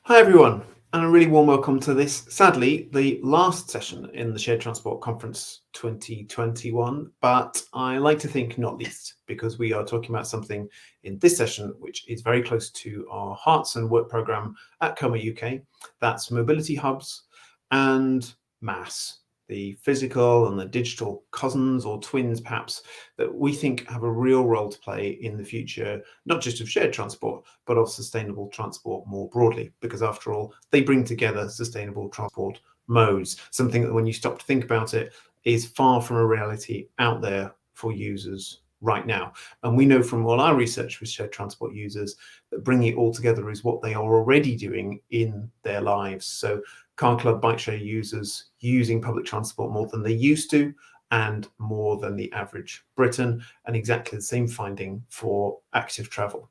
Hi everyone, and a really warm welcome to this, sadly, the last session in the Shared Transport Conference 2021, but I like to think not least, because we are talking about something in this session which is very close to our hearts and work programme at COMA UK. That's mobility hubs and MaaS, the physical and the digital cousins or twins perhaps that we think have a real role to play in the future, not just of shared transport, but of sustainable transport more broadly, because after all, they bring together sustainable transport modes, something that when you stop to think about it is far from a reality out there for users right now. And we know from all our research with shared transport users that bringing it all together is what they are already doing in their lives. So car club bike share users using public transport more than they used to, and more than the average Briton, and exactly the same finding for active travel.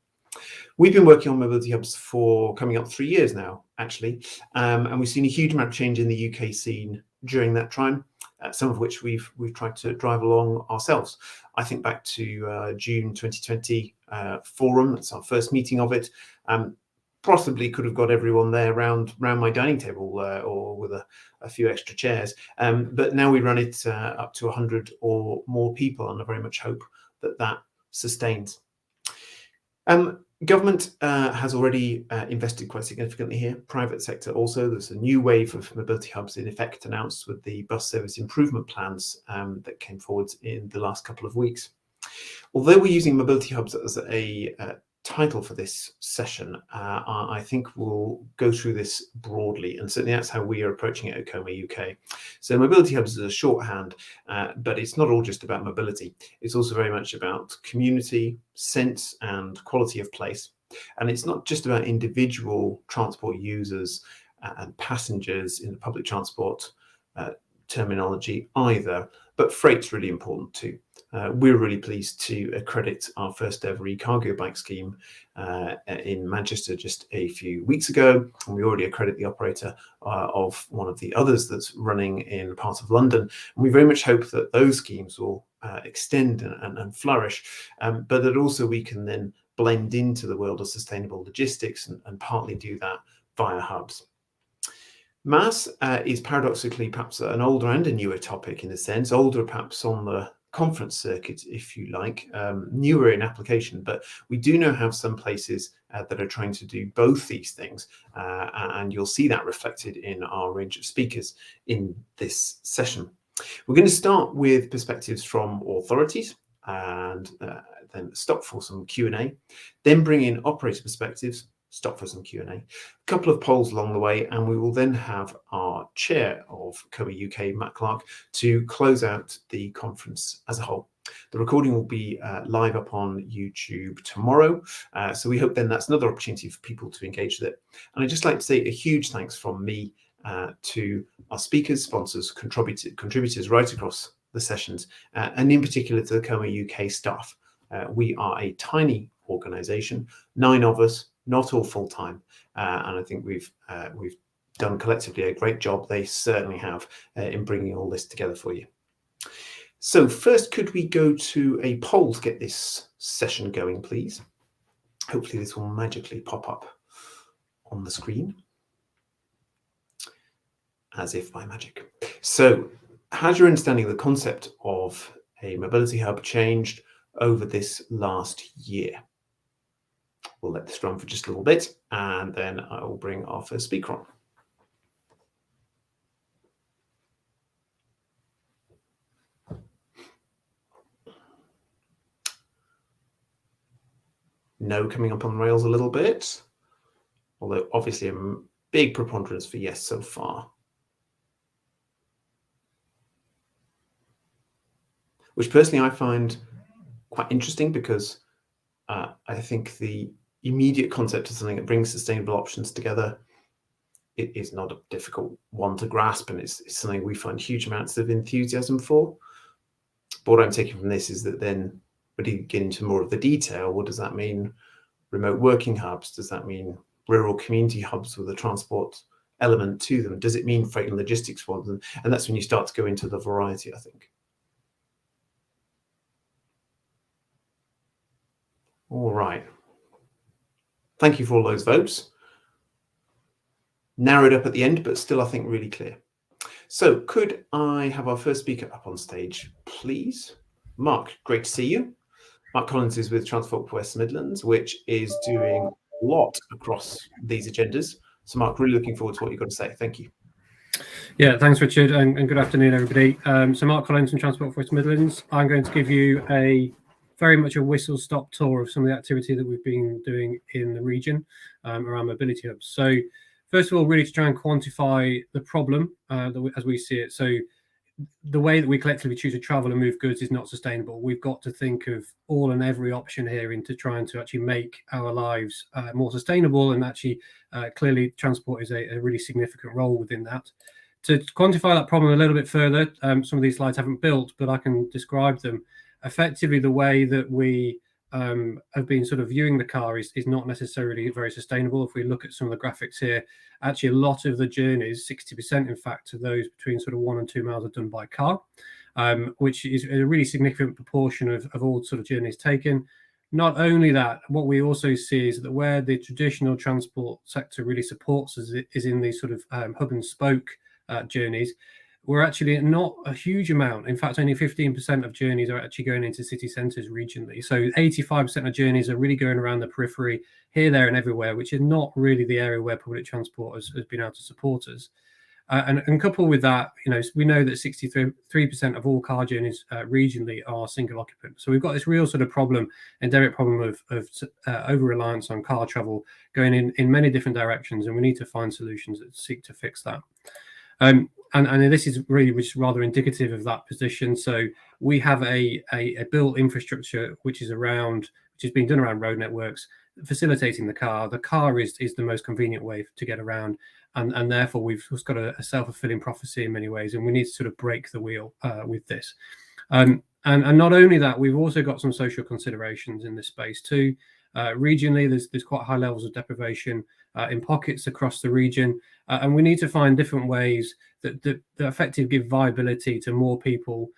We've been working on mobility hubs for coming up 3 years now, actually, and we've seen a huge amount of change in the UK scene during that time, some of which we've tried to drive along ourselves. I think back to June 2020 forum. That's our first meeting of it. Possibly could have got everyone there round my dining table or with a few extra chairs. But now we run it up to 100 or more people, and I very much hope that sustains. Government has already invested quite significantly here. Private sector also. There's a new wave of mobility hubs in effect announced with the bus service improvement plans that came forward in the last couple of weeks. Although we're using mobility hubs as a title for this session, I think we'll go through this broadly, and certainly that's how we are approaching it at COMA UK. So mobility hubs is a shorthand, but it's not all just about mobility. It's also very much about community, sense and quality of place. And it's not just about individual transport users and passengers in the public transport terminology either, but freight's really important too. We're really pleased to accredit our first ever e-cargo bike scheme in Manchester just a few weeks ago, and we already accredit the operator of one of the others that's running in part of London. And we very much hope that those schemes will extend and flourish, but that also we can then blend into the world of sustainable logistics and partly do that via hubs. MaaS is paradoxically perhaps an older and a newer topic in a sense, older perhaps on the conference circuit, if you like, newer in application, but we do now have some places that are trying to do both these things, and you'll see that reflected in our range of speakers in this session. We're going to start with perspectives from authorities, and then stop for some Q&A, then bring in operator perspectives, stop for some Q&A, a couple of polls along the way, and we will then have our chair of COMA UK, Matt Clark, to close out the conference as a whole. The recording will be live up on YouTube tomorrow, so we hope then that's another opportunity for people to engage with it. And I'd just like to say a huge thanks from me to our speakers, sponsors, contributors right across the sessions, and in particular to the COMA UK staff. We are a tiny organisation, 9 of us, not all full-time, and I think we've done collectively a great job. They certainly have in bringing all this together for you. So first, could we go to a poll to get this session going, please? Hopefully this will magically pop up on the screen, as if by magic. So has your understanding of the concept of a mobility hub changed over this last year? We'll let this run for just a little bit, and then I will bring our first speaker on. No coming up on the rails a little bit, although obviously a big preponderance for yes so far. Which personally I find quite interesting, because I think the immediate concept of something that brings sustainable options together, it is not a difficult one to grasp, and it's something we find huge amounts of enthusiasm for. But what I'm taking from this is that then when you get into more of the detail, what does that mean? Remote working hubs? Does that mean rural community hubs with a transport element to them? Does it mean freight and logistics ones? And that's when you start to go into the variety, I think. All right. Thank you for all those votes. narrowed up at the end, but still, I think, really clear. So could I have our first speaker up on stage, please? Mark, great to see you. Mark Collins is with Transport for West Midlands, which is doing a lot across these agendas. So Mark, really looking forward to what you've got to say. Thank you. Yeah, thanks, Richard, and good afternoon, everybody. So Mark Collins from Transport for West Midlands. I'm going to give you very much a whistle-stop tour of some of the activity that we've been doing in the region around mobility hubs. So first of all, really to try and quantify the problem as we see it. So the way that we collectively choose to travel and move goods is not sustainable. We've got to think of all and every option here into trying to actually make our lives more sustainable, and actually clearly transport is a really significant role within that. To quantify that problem a little bit further, some of these slides haven't built, but I can describe them. Effectively, the way that we have been sort of viewing the car is not necessarily very sustainable. If we look at some of the graphics here, actually a lot of the journeys, 60% in fact, of those between sort of 1 and 2 miles are done by car, which is a really significant proportion of all sort of journeys taken. Not only that, what we also see is that where the traditional transport sector really supports us is in these sort of hub and spoke journeys. We're actually not a huge amount. In fact, only 15% of journeys are actually going into city centres regionally. So 85% of journeys are really going around the periphery, here, there and everywhere, which is not really the area where public transport has been able to support us. And coupled with that, we know that 63% of all car journeys regionally are single occupant. So we've got this real sort of problem, endemic problem of over-reliance on car travel going in many different directions, and we need to find solutions that seek to fix that. And this is really just rather indicative of that position. So we have a built infrastructure which is being done around road networks, facilitating the car. The car is the most convenient way to get around, and therefore we've just got a self-fulfilling prophecy in many ways, and we need to sort of break the wheel with this. And not only that, we've also got some social considerations in this space too. Regionally, there's quite high levels of deprivation in pockets across the region, and we need to find different ways that effectively give viability to more people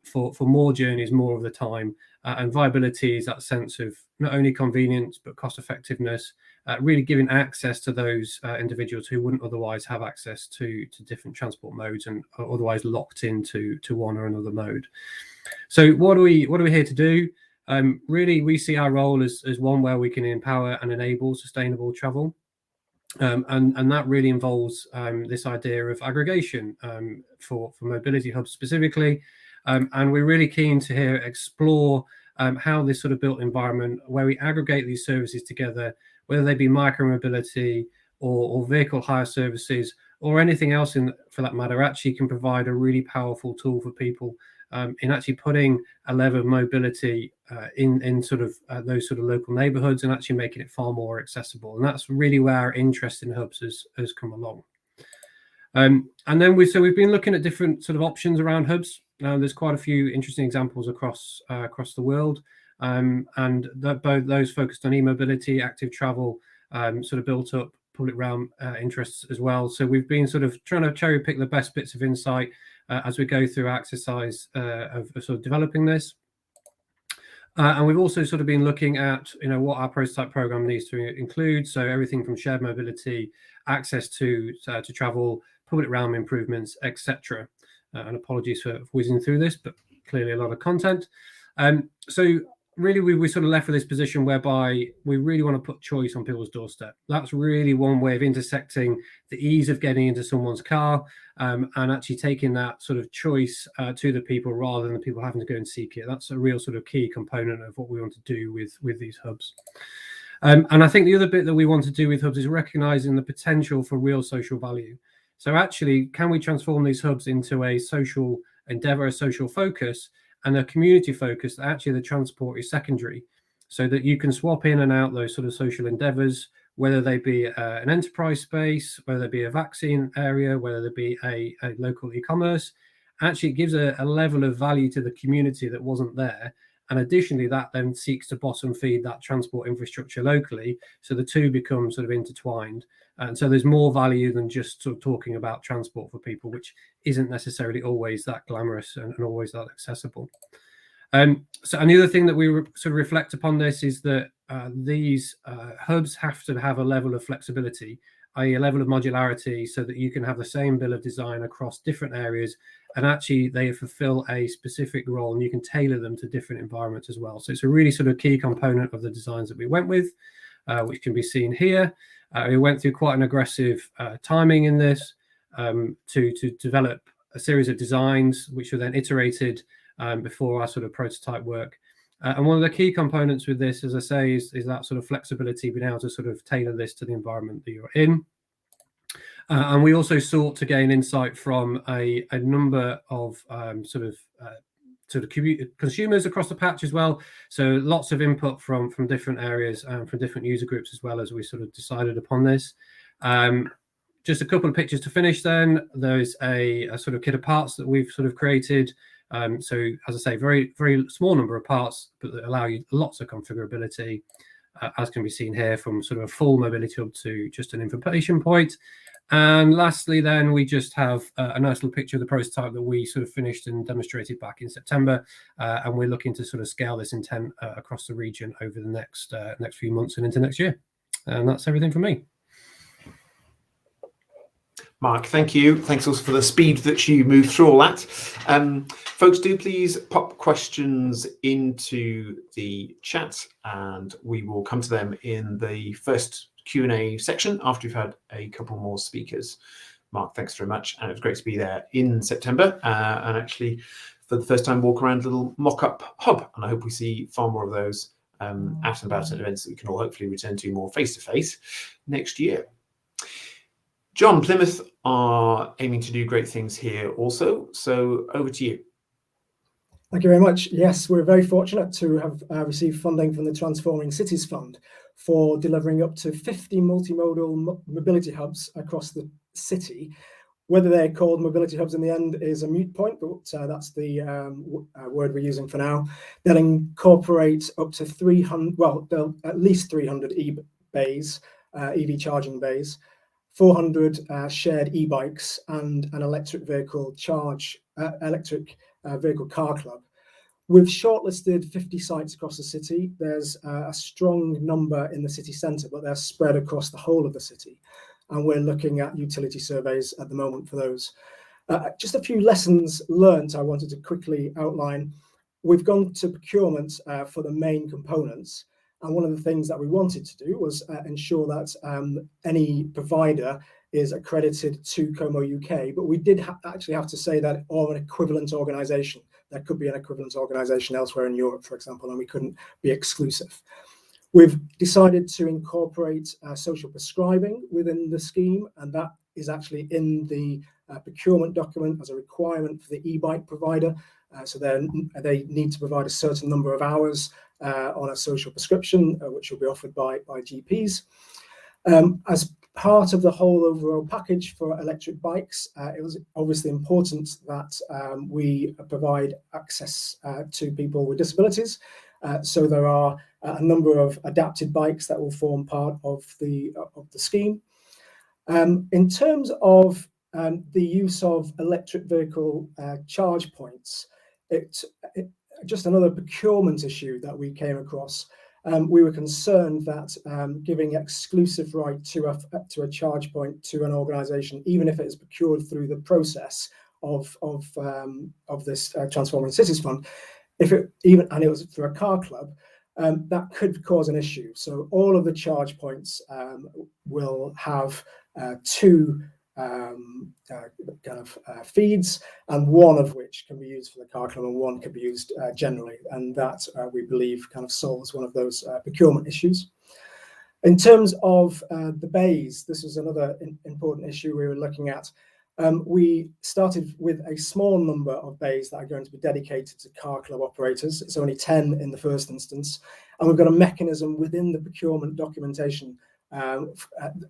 for more journeys more of the time. And viability is that sense of not only convenience but cost effectiveness, really giving access to those individuals who wouldn't otherwise have access to different transport modes and are otherwise locked into one or another mode. So what are we here to do? Really, we see our role as one where we can empower and enable sustainable travel. And that really involves this idea of aggregation for mobility hubs specifically. And we're really keen to explore how this sort of built environment where we aggregate these services together, whether they be micromobility or vehicle hire services or anything else for that matter, actually can provide a really powerful tool for people in actually putting a level of mobility in sort of those sort of local neighbourhoods and actually making it far more accessible. And that's really where our interest in hubs has come along. And then we've been looking at different sort of options around hubs. There's quite a few interesting examples across the world, and both those focused on e-mobility, active travel, sort of built up public realm interests as well. So we've been sort of trying to cherry pick the best bits of insight as we go through our exercise of sort of developing this. And we've also sort of been looking at, what our prototype program needs to include. So everything from shared mobility, access to travel, public realm improvements, etc. And apologies for whizzing through this, but clearly a lot of content. So really, we sort of left with this position whereby we really want to put choice on people's doorstep. That's really one way of intersecting the ease of getting into someone's car and actually taking that sort of choice to the people rather than the people having to go and seek it. That's a real sort of key component of what we want to do with these hubs. And I think the other bit that we want to do with hubs is recognizing the potential for real social value. So actually, can we transform these hubs into a social endeavor, a social focus, and a community focus that actually the transport is secondary, so that you can swap in and out those sort of social endeavors, whether they be an enterprise space, whether they be a vaccine area, whether there be a local e-commerce. Actually, it gives a level of value to the community that wasn't there. And additionally, that then seeks to bottom feed that transport infrastructure locally. So the two become sort of intertwined. And so there's more value than just sort of talking about transport for people, which isn't necessarily always that glamorous and always that accessible. So another thing that we sort of reflect upon this is that these hubs have to have a level of flexibility. a level of modularity so that you can have the same bill of design across different areas, and actually they fulfill a specific role and you can tailor them to different environments as well. So it's a really sort of key component of the designs that we went with, which can be seen here. We went through quite an aggressive timing in this to develop a series of designs which were then iterated before our sort of prototype work. And one of the key components with this, as I say, is that sort of flexibility, being able to sort of tailor this to the environment that you're in. And we also sought to gain insight from a number of sort of consumers across the patch as well. So lots of input from different areas and from different user groups as well, as we sort of decided upon this. Just a couple of pictures to finish then. There's a sort of kit of parts that we've sort of created. So as I say, very, very small number of parts, but that allow you lots of configurability, as can be seen here, from sort of a full mobility hub to just an information point. And lastly, then we just have a nice little picture of the prototype that we sort of finished and demonstrated back in September. And we're looking to sort of scale this intent across the region over the next few months and into next year. And that's everything from me. Mark, thank you. Thanks also for the speed that you moved through all that. Folks, do please pop questions into the chat and we will come to them in the first Q&A section after we've had a couple more speakers. Mark, thanks very much. And it was great to be there in September and actually for the first time walk around a little mock-up hub. And I hope we see far more of those out and about at events that we can all hopefully return to more face-to-face next year. John, Plymouth are aiming to do great things here also. So over to you. Thank you very much. Yes, we're very fortunate to have received funding from the Transforming Cities Fund for delivering up to 50 multimodal mobility hubs across the city. Whether they're called mobility hubs in the end is a moot point, but that's the word we're using for now. They'll incorporate up to 300, well, at least 300 bays, EV charging bays, 400 shared e-bikes, and an electric vehicle vehicle car club. We've shortlisted 50 sites across the city. There's a strong number in the city centre, but they're spread across the whole of the city. And we're looking at utility surveys at the moment for those. Just a few lessons learned I wanted to quickly outline. We've gone to procurement for the main components. And one of the things that we wanted to do was ensure that any provider is accredited to Como UK, but we did actually have to say that, or an equivalent organisation. There could be an equivalent organisation elsewhere in Europe, for example, and we couldn't be exclusive. We've decided to incorporate social prescribing within the scheme, and that is actually in the procurement document as a requirement for the e-bike provider. So they need to provide a certain number of hours on a social prescription, which will be offered by GPs. As part of the whole overall package for electric bikes, it was obviously important that we provide access to people with disabilities. So there are a number of adapted bikes that will form part of the scheme. In terms of the use of electric vehicle charge points, just another procurement issue that we came across. We were concerned that giving exclusive right to a charge point to an organisation, even if it is procured through the process of this Transforming Cities Fund, and it was through a car club, that could cause an issue. So all of the charge points will have two feeds, and one of which can be used for the car club and one can be used generally, and that we believe kind of solves one of those procurement issues. In terms of the bays, this is another important issue we were looking at. We started with a small number of bays that are going to be dedicated to car club operators. It's only 10 in the first instance, and we've got a mechanism within the procurement documentation.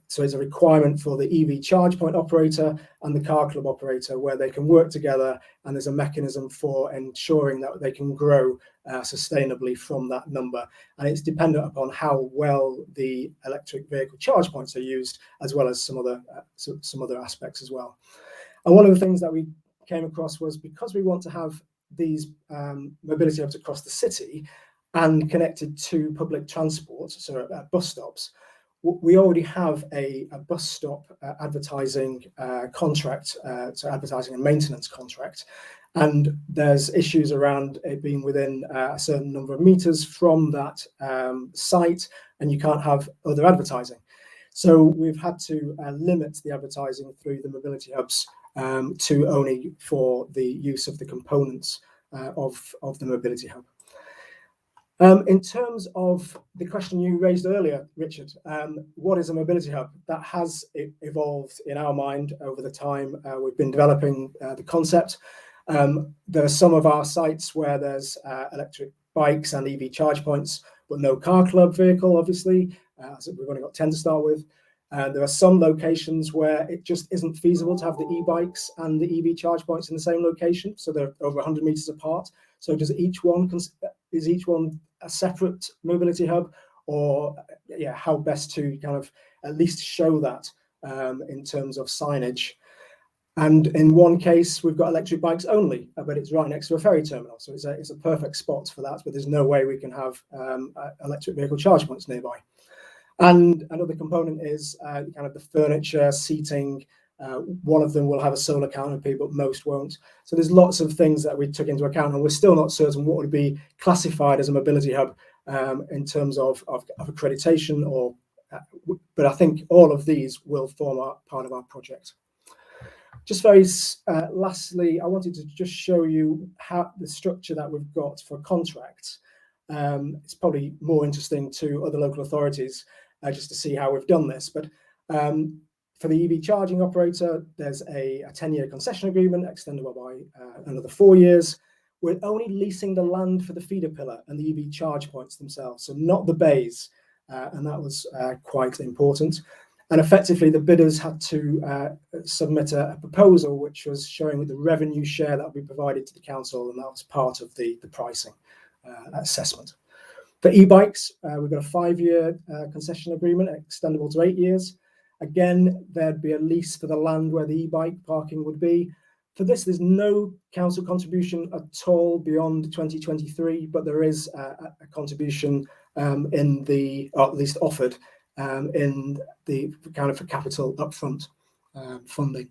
So it's a requirement for the EV charge point operator and the car club operator where they can work together, and there's a mechanism for ensuring that they can grow sustainably from that number. And it's dependent upon how well the electric vehicle charge points are used, as well as some other aspects as well. And one of the things that we came across was, because we want to have these mobility hubs across the city and connected to public transport, so bus stops, we already have a bus stop advertising contract, so advertising and maintenance contract, and there's issues around it being within a certain number of meters from that site, and you can't have other advertising. So we've had to limit the advertising through the mobility hubs to only for the use of the components of the mobility hub. In terms of the question you raised earlier, Richard, what is a mobility hub? That has evolved in our mind over the time we've been developing the concept. There are some of our sites where there's electric bikes and EV charge points, but no car club vehicle, obviously, as we've only got 10 to start with. There are some locations where it just isn't feasible to have the e-bikes and the EV charge points in the same location, so they're over 100 meters apart. So is each one a separate mobility hub, or how best to kind of at least show that in terms of signage? And in one case, we've got electric bikes only, but it's right next to a ferry terminal, so it's a perfect spot for that. But there's no way we can have electric vehicle charge points nearby. And another component is kind of the furniture, seating. One of them will have a solar canopy, but most won't. So there's lots of things that we took into account, and we're still not certain what would be classified as a mobility hub in terms of accreditation, but I think all of these will form part of our project. Just very lastly, I wanted to just show you how the structure that we've got for contracts. It's probably more interesting to other local authorities just to see how we've done this. But for the EV charging operator, there's a 10-year concession agreement extendable by another 4 years. We're only leasing the land for the feeder pillar and the EV charge points themselves, so not the bays, and that was quite important. And effectively, the bidders had to submit a proposal which was showing the revenue share that we provided to the council, and that was part of the pricing assessment. For e-bikes, we've got a 5-year concession agreement extendable to 8 years. Again, there'd be a lease for the land where the e-bike parking would be. For this, there's no council contribution at all beyond 2023, but there is a contribution or at least offered in the kind of for capital upfront funding.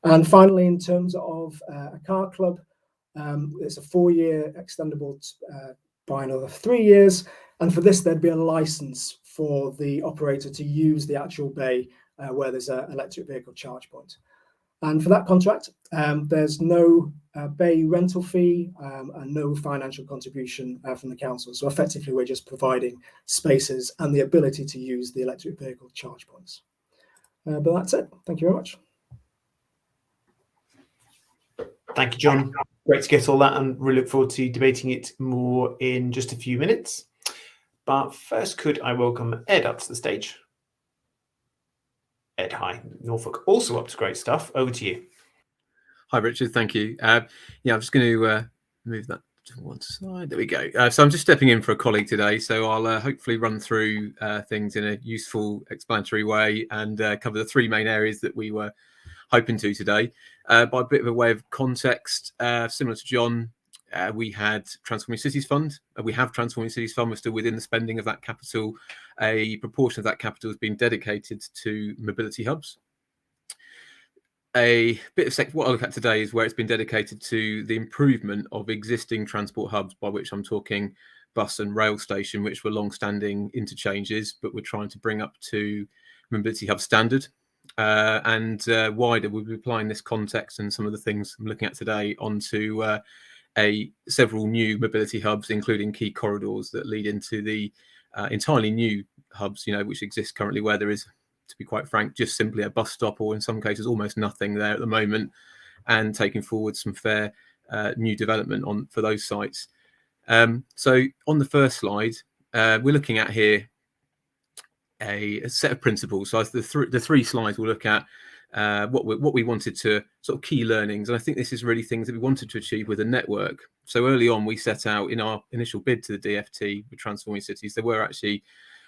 And finally, in terms of a car club, it's a 4-year extendable by another 3 years. And for this, there'd be a license for the operator to use the actual bay where there's an electric vehicle charge point. And for that contract, there's no bay rental fee and no financial contribution from the council. So effectively, we're just providing spaces and the ability to use the electric vehicle charge points. But that's it. Thank you very much. Thank you, John. Great to get all that, and really look forward to debating it more in just a few minutes. But first, could I welcome Ed up to the stage? Ed, hi. Norfolk, also up to great stuff. Over to you. Hi, Richard. Thank you. I'm just going to move that to one side. There we go. So I'm just stepping in for a colleague today, so I'll hopefully run through things in a useful, explanatory way and cover the 3 main areas that we were hoping to today. By a bit of a way of context, similar to John, we had Transforming Cities Fund. We have Transforming Cities Fund. We're still within the spending of that capital. A proportion of that capital has been dedicated to mobility hubs. A bit of what I'll look at today is where it's been dedicated to the improvement of existing transport hubs, by which I'm talking bus and rail station, which were long-standing interchanges, but we're trying to bring up to mobility hub standard. And wider, we'll be applying this context and some of the things I'm looking at today onto several new mobility hubs, including key corridors that lead into the entirely new hubs, which exist currently, where there is, to be quite frank, just simply a bus stop, or in some cases almost nothing there at the moment, and taking forward some fair new development for those sites. So on the first slide, we're looking at here a set of principles. So the 3 slides we'll look at what we wanted to sort of key learnings, and I think this is really things that we wanted to achieve with a network. So early on, we set out in our initial bid to the DFT with Transforming Cities, there were actually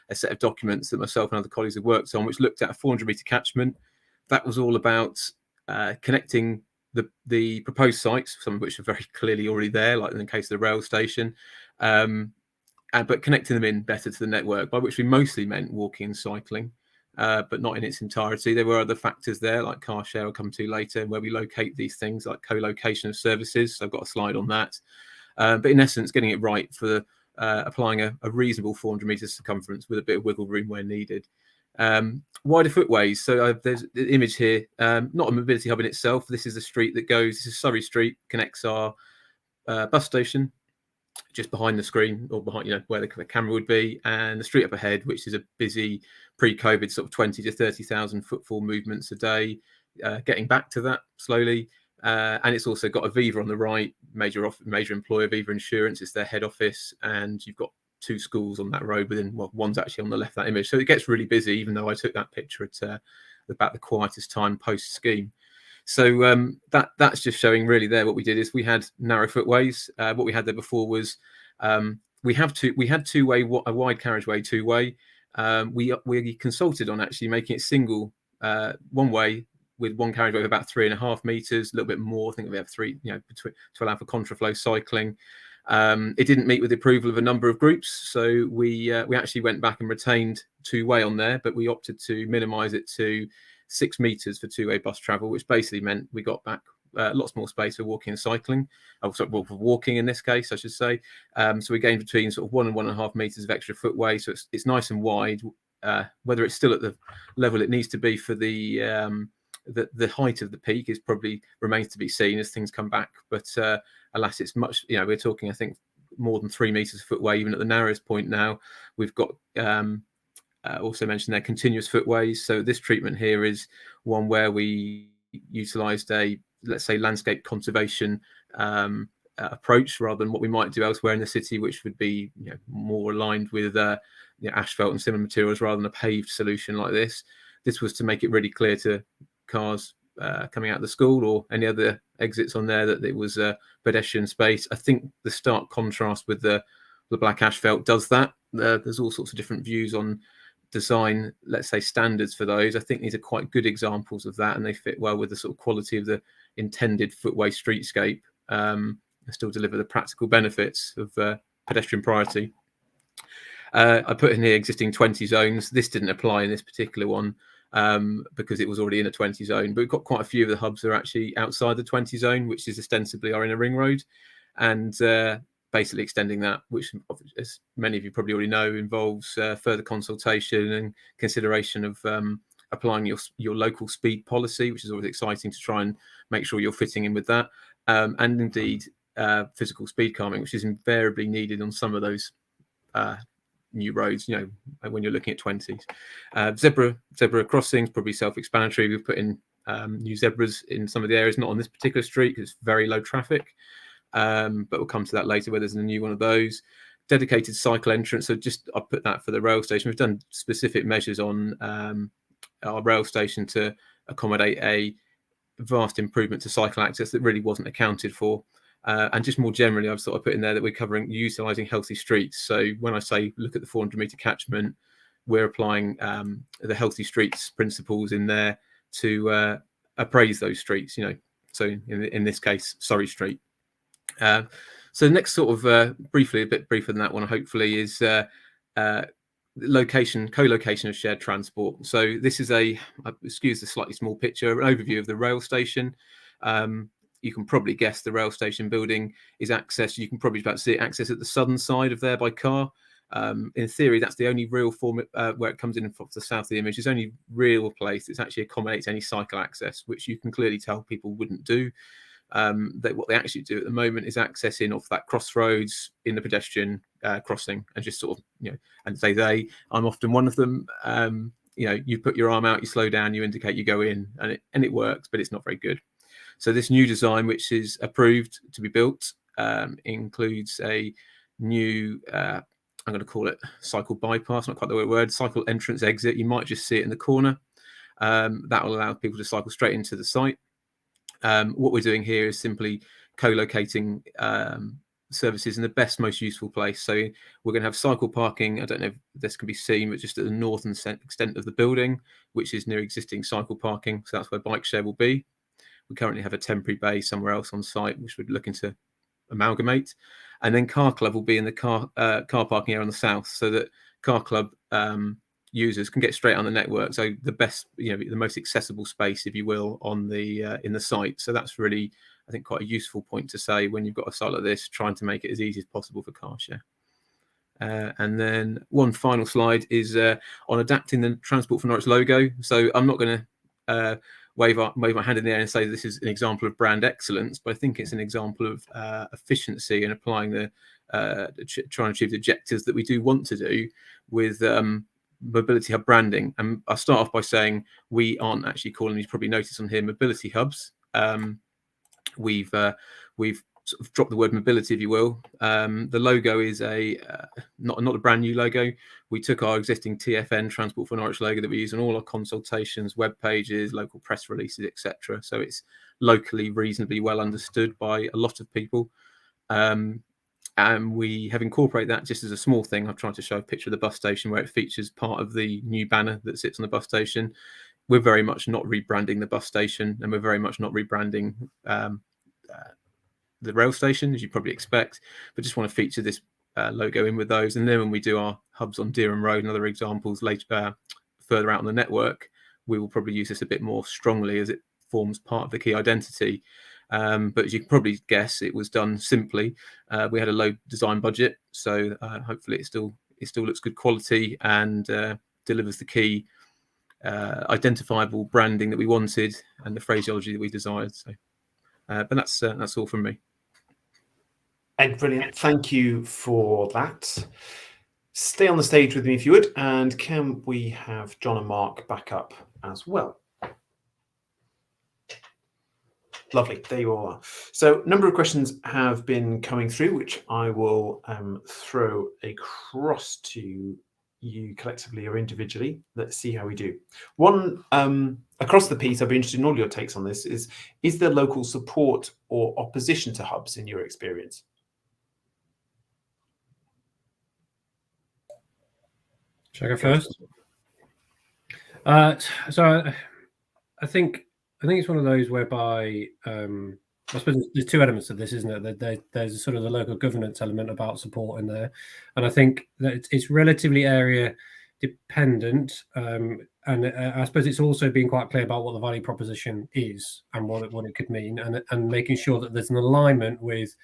a set of documents that myself and other colleagues have worked on, which looked at a 400-metre catchment. That was all about connecting the proposed sites, some of which are very clearly already there, like in the case of the rail station, but connecting them in better to the network, by which we mostly meant walking and cycling, but not in its entirety. There were other factors there, like car share I'll come to later, where we locate these things, like co-location of services. So I've got a slide on that. But in essence, getting it right for applying a reasonable 400 metres circumference with a bit of wiggle room where needed. Wider footways. So there's the image here, not a mobility hub in itself. This is the street that goes, this is Surrey Street, connects our bus station just behind the screen, or behind, where the camera would be, and the street up ahead, which is a busy pre-COVID sort of 20 to 30,000 footfall movements a day, getting back to that slowly. And it's also got Aviva on the right, major employer, Aviva Insurance. It's their head office, and you've got 2 schools on that road within, well, one's actually on the left of that image. So it gets really busy, even though I took that picture at about the quietest time post scheme. So that's just showing really there what we did is we had narrow footways. What we had there before was we had two-way, a wide carriageway, two-way. We consulted on actually making it single, one way, with one carriageway of about 3.5 meters, a little bit more. I think we have 3, between, to allow for contraflow cycling. It didn't meet with the approval of a number of groups, so we actually went back and retained two-way on there, but we opted to minimise it to 6 meters for two-way bus travel, which basically meant we got back lots more space for walking and cycling. For walking in this case, I should say. So we gained between sort of 1 and 1.5 meters of extra footway, so it's nice and wide. Whether it's still at the level it needs to be for the height of the peak is probably remains to be seen as things come back. But alas, it's much. We're talking, I think, more than 3 meters of footway even at the narrowest point now. We've got also mentioned there continuous footways. So this treatment here is one where we utilised a, let's say, landscape conservation approach rather than what we might do elsewhere in the city, which would be more aligned with asphalt and similar materials rather than a paved solution like this. This was to make it really clear to cars coming out of the school or any other exits on there that it was a pedestrian space. I think the stark contrast with the black asphalt does that. There's all sorts of different views on design, let's say, standards for those. I think these are quite good examples of that, and they fit well with the sort of quality of the intended footway streetscape, and still deliver the practical benefits of pedestrian priority. I put in here existing 20 zones. This didn't apply in this particular one because it was already in a 20 zone, but we've got quite a few of the hubs that are actually outside the 20 zone, which is ostensibly our inner ring road, and basically extending that, which, as many of you probably already know, involves further consultation and consideration of applying your local speed policy, which is always exciting to try and make sure you're fitting in with that, and indeed physical speed calming, which is invariably needed on some of those new roads, when you're looking at 20s. Zebra crossings, probably self-explanatory. We've put in new zebras in some of the areas, not on this particular street because it's very low traffic, but we'll come to that later where there's a new one of those. Dedicated cycle entrance, so I'll put that for the rail station. We've done specific measures on our rail station to accommodate a vast improvement to cycle access that really wasn't accounted for. And just more generally, I've sort of put in there that we're covering utilising healthy streets. So when I say look at the 400-metre catchment, we're applying the healthy streets principles in there to appraise those streets. So in this case, Surrey Street. So the next sort of briefly, a bit briefer than that one, hopefully, is co-location of shared transport. So this is excuse the slightly small picture, an overview of the rail station. You can probably guess the rail station building is accessed. You can probably about see it accessed at the southern side of there by car. In theory, that's the only real form where it comes in from the south of the image. It's only real place that actually accommodates any cycle access, which you can clearly tell people wouldn't do. What they actually do at the moment is accessing off that crossroads in the pedestrian crossing, and just sort of, and say I'm often one of them. You put your arm out, you slow down, you indicate you go in, and it works, but it's not very good. So this new design, which is approved to be built, includes a new, I'm going to call it cycle bypass, not quite the right word, cycle entrance exit. You might just see it in the corner. That will allow people to cycle straight into the site. What we're doing here is simply co-locating services in the best, most useful place. So we're going to have cycle parking. I don't know if this can be seen, but just at the northern extent of the building, which is near existing cycle parking. So that's where bike share will be. We currently have a temporary bay somewhere else on site, which we're looking to amalgamate. and then Car Club will be in the car parking area on the south, so that Car Club users can get straight on the network. So the best, the most accessible space, if you will, on the in the site. So that's really, I think, quite a useful point to say when you've got a site like this, trying to make it as easy as possible for car share. And then one final slide is on adapting the Transport for Norwich logo. So I'm not going to wave my hand in the air and say this is an example of brand excellence, but I think it's an example of efficiency and applying the trying to achieve the objectives that we do want to do with Mobility Hub branding. And I'll start off by saying we aren't actually calling these, probably noticed on here, Mobility Hubs. We've sort of dropped the word mobility, if you will. The logo is not a brand new logo. We took our existing TFN, Transport for Norwich logo that we use on all our consultations, web pages, local press releases, etc. So it's locally reasonably well understood by a lot of people. And we have incorporated that just as a small thing. I've tried to show a picture of the bus station where it features part of the new banner that sits on the bus station. We're very much not rebranding the bus station, and we're very much not rebranding the rail station, as you probably expect, but just want to feature this logo in with those. And then when we do our hubs on Dereham Road and other examples later, further out on the network, we will probably use this a bit more strongly as it forms part of the key identity. But as you can probably guess, it was done simply. We had a low design budget, so hopefully it still looks good quality and delivers the key identifiable branding that we wanted and the phraseology that we desired. So, but that's all from me. Ed, brilliant. Thank you for that. Stay on the stage with me if you would, and can we have John and Mark back up as well? Lovely, there you all are. So a number of questions have been coming through, which I will throw across to you collectively or individually. Let's see how we do. One, across the piece, I'd be interested in all your takes on this, is there local support or opposition to hubs in your experience? Shall I go first? So I think it's one of those whereby I suppose there's two elements of this, isn't it? There's sort of the local governance element about support in there, and I think that it's relatively area dependent, and I suppose it's also being quite clear about what the value proposition is and what it could mean, and making sure that there's an alignment with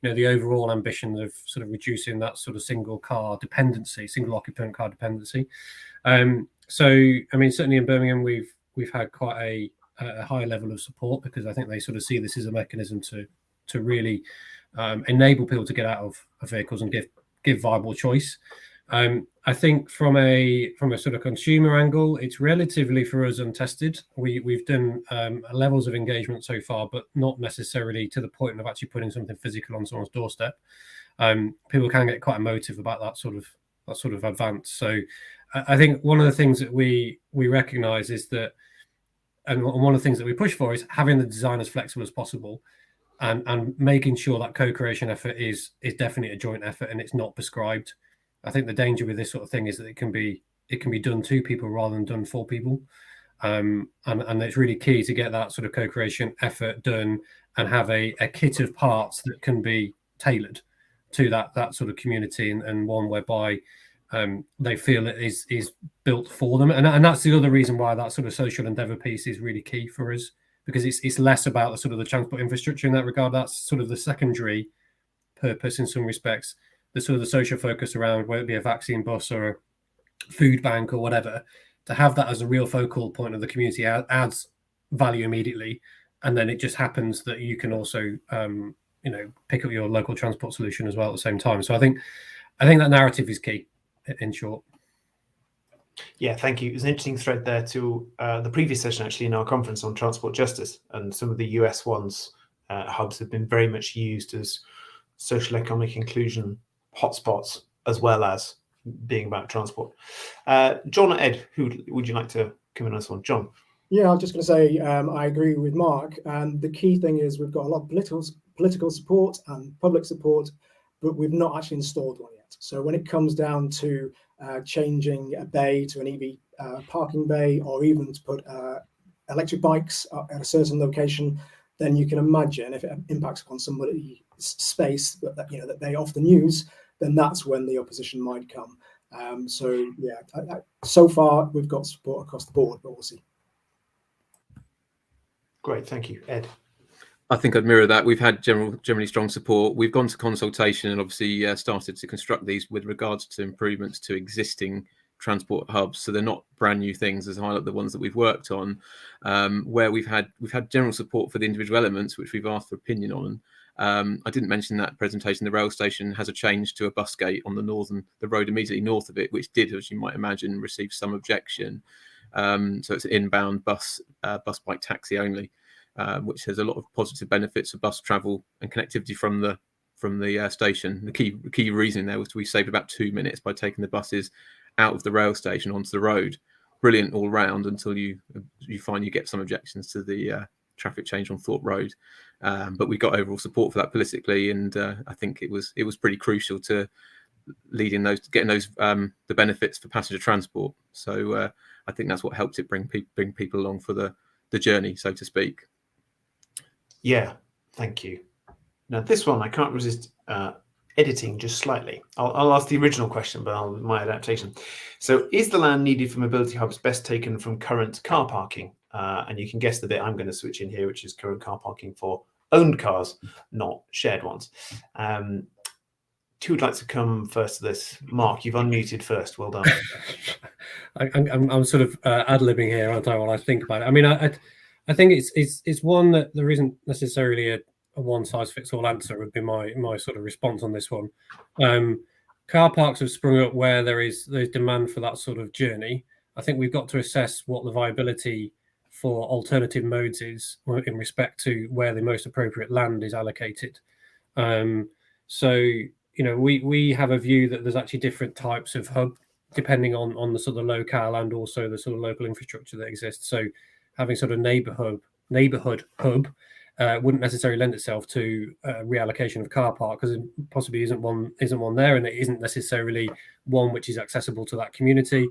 the overall ambition of sort of reducing that sort of single occupant car dependency. So I mean, certainly in Birmingham we've had quite a high level of support, because I think they sort of see this as a mechanism to really enable people to get out of vehicles and give viable choice. I think from a sort of consumer angle, it's relatively, for us, untested. We've done levels of engagement so far, but not necessarily to the point of actually putting something physical on someone's doorstep. People can get quite emotive about that sort of advance. So I think one of the things that we recognise is that, and one of the things that we push for, is having the design as flexible as possible, and making sure that co-creation effort is definitely a joint effort and it's not prescribed. I think the danger with this sort of thing is that it can be done to people rather than done for people, and it's really key to get that sort of co-creation effort done and have a kit of parts that can be tailored to that sort of community, and one whereby they feel it is built for them, and that's the other reason why that sort of social endeavour piece is really key for us, because it's less about the sort of the transport infrastructure in that regard. That's sort of the secondary purpose in some respects. The sort of the social focus around, whether it be a vaccine bus or a food bank or whatever, to have that as a real focal point of the community adds value immediately, and then it just happens that you can also pick up your local transport solution as well at the same time. So I think that narrative is key, in short. Yeah, thank you. It was an interesting thread there to the previous session, actually, in our conference on transport justice, and some of the US ones, hubs have been very much used as social economic inclusion hotspots, as well as being about transport. John or Ed, who would you like to come in on this one? John? Yeah, I was just going to say, I agree with Mark. The key thing is we've got a lot of political support and public support, but we've not actually installed one yet. So when it comes down to changing a bay to an EV parking bay, or even to put electric bikes at a certain location, then you can imagine if it impacts upon somebody's space that they often use, then that's when the opposition might come. So yeah, so far we've got support across the board, but we'll see. Great, thank you, Ed. I think I'd mirror that. We've had generally strong support. We've gone to consultation and obviously started to construct these with regards to improvements to existing transport hubs. So they're not brand new things, as I highlight the ones that we've worked on, where we've had general support for the individual elements, which we've asked for opinion on. I didn't mention that presentation. The rail station has a change to a bus gate on the road immediately north of it, which did, as you might imagine, receive some objection. So it's an inbound bus bike taxi only. Which has a lot of positive benefits of bus travel and connectivity from the station. The key reason there was we saved about 2 minutes by taking the buses out of the rail station onto the road. Brilliant all round until you find you get some objections to the traffic change on Thorpe Road. But we got overall support for that politically, and I think it was pretty crucial to getting those the benefits for passenger transport. So I think that's what helped it bring people along for the journey, so to speak. Yeah, thank you. Now this one I can't resist editing just slightly. I'll ask the original question, but my adaptation. So, is the land needed for mobility hubs best taken from current car parking? And you can guess the bit I'm going to switch in here, which is current car parking for owned cars, not shared ones. Who would like to come first to this? Mark, you've unmuted first. Well done. I'm sort of ad-libbing here, aren't I? While I think about it. I mean, I think it's one that there isn't necessarily a one-size-fits-all answer would be my sort of response on this one. Car parks have sprung up where there's demand for that sort of journey. I think we've got to assess what the viability for alternative modes is in respect to where the most appropriate land is allocated. So, you know, we have a view that there's actually different types of hub depending on the sort of locale and also the sort of local infrastructure that exists. So having sort of neighborhood hub wouldn't necessarily lend itself to reallocation of car park because it possibly isn't one there, and it isn't necessarily one which is accessible to that community.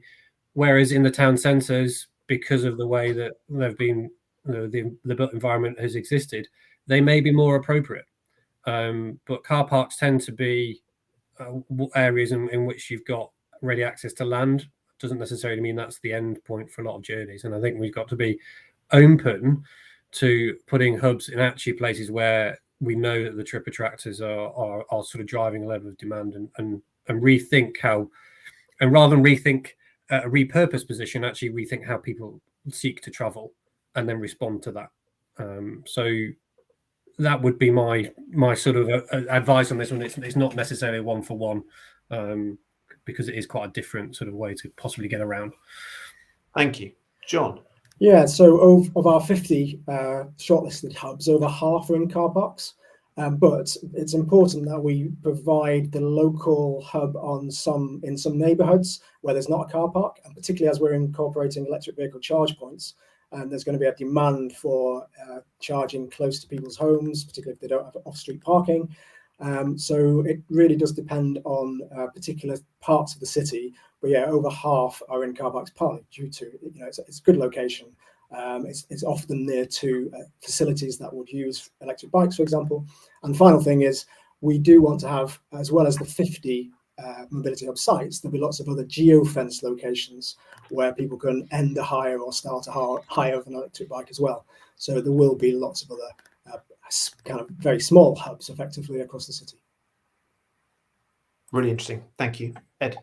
Whereas in the town centres, because of the way that they've been, the built environment has existed, they may be more appropriate. But car parks tend to be areas in which you've got ready access to land. Doesn't necessarily mean that's the end point for a lot of journeys. And I think we've got to be open to putting hubs in actually places where we know that the trip attractors are sort of driving a level of demand and rethink how, and rather than rethink a repurposed position, actually rethink how people seek to travel and then respond to that. So that would be my sort of advice on this one. It's not necessarily one for one because it is quite a different sort of way to possibly get around. Thank you. John? Yeah, so of our 50 shortlisted hubs, over half are in car parks. But it's important that we provide the local hub in some neighbourhoods where there's not a car park, and particularly as we're incorporating electric vehicle charge points, and there's going to be a demand for charging close to people's homes, particularly if they don't have off-street parking. So it really does depend on particular parts of the city. But yeah, over half are in car parks, partly due to, it's a good location. It's often near to facilities that would use electric bikes, for example. And the final thing is we do want to have, as well as the 50 mobility hub sites, there'll be lots of other geo-fence locations where people can end a hire or start a hire of an electric bike as well. So there will be lots of other kind of very small hubs effectively across the city. Really interesting. Thank you. Ed?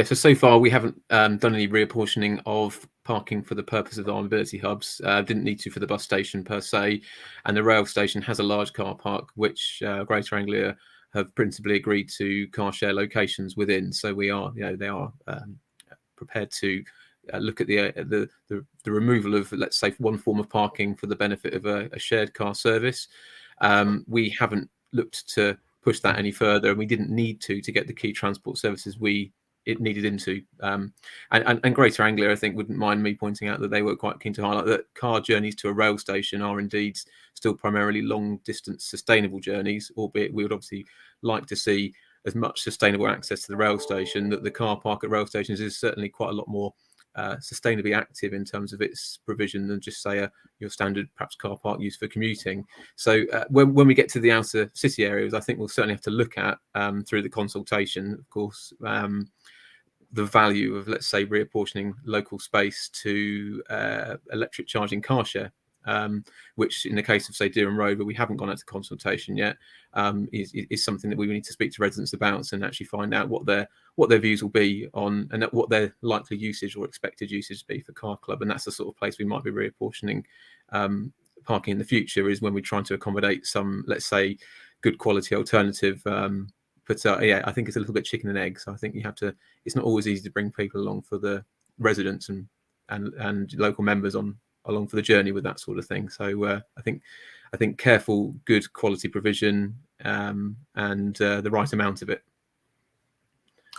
So far we haven't done any reapportioning of parking for the purpose of our mobility hubs. Didn't need to for the bus station per se, and the rail station has a large car park which Greater Anglia have principally agreed to car share locations within. So we are, they are prepared to look at the removal of, let's say, one form of parking for the benefit of a shared car service. We haven't looked to push that any further, and we didn't need to get the key transport services it needed into. And Greater Anglia, I think, wouldn't mind me pointing out that they were quite keen to highlight that car journeys to a rail station are indeed still primarily long distance sustainable journeys, albeit we would obviously like to see as much sustainable access to the rail station, that the car park at rail stations is certainly quite a lot more sustainably active in terms of its provision than just say your standard perhaps car park used for commuting. So when we get to the outer city areas, I think we'll certainly have to look at through the consultation, of course, the value of, let's say, reapportioning local space to electric charging car share, which in the case of, say, Dereham Road, where we haven't gone out to consultation yet, is something that we need to speak to residents about and actually find out what their views will be on, and what their likely usage or expected usage be for car club. And that's the sort of place we might be reapportioning parking in the future, is when we're trying to accommodate some, let's say, good quality alternative. But yeah, I think it's a little bit chicken and egg. So I think you have to. It's not always easy to bring people along, for the residents and local members along for the journey with that sort of thing. So I think careful, good quality provision and the right amount of it.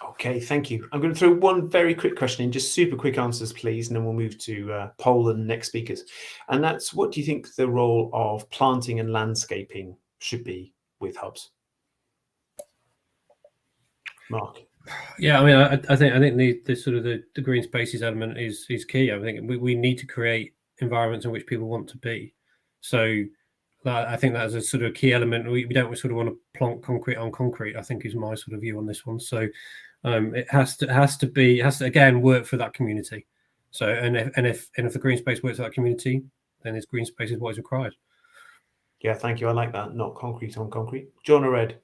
Okay, thank you. I'm going to throw one very quick question in, just super quick answers, please, and then we'll move to poll and next speakers. And that's, what do you think the role of planting and landscaping should be with hubs? Mark. Yeah, I mean, I think the sort of the green spaces element is key. I think we need to create environments in which people want to be. So I think that's a sort of key element. We don't sort of want to plonk concrete on concrete, I think, is my sort of view on this one. So it has to again work for that community. So and if the green space works for that community, then it's green space is what is required. Yeah, thank you. I like that. Not concrete on concrete. John or Ed?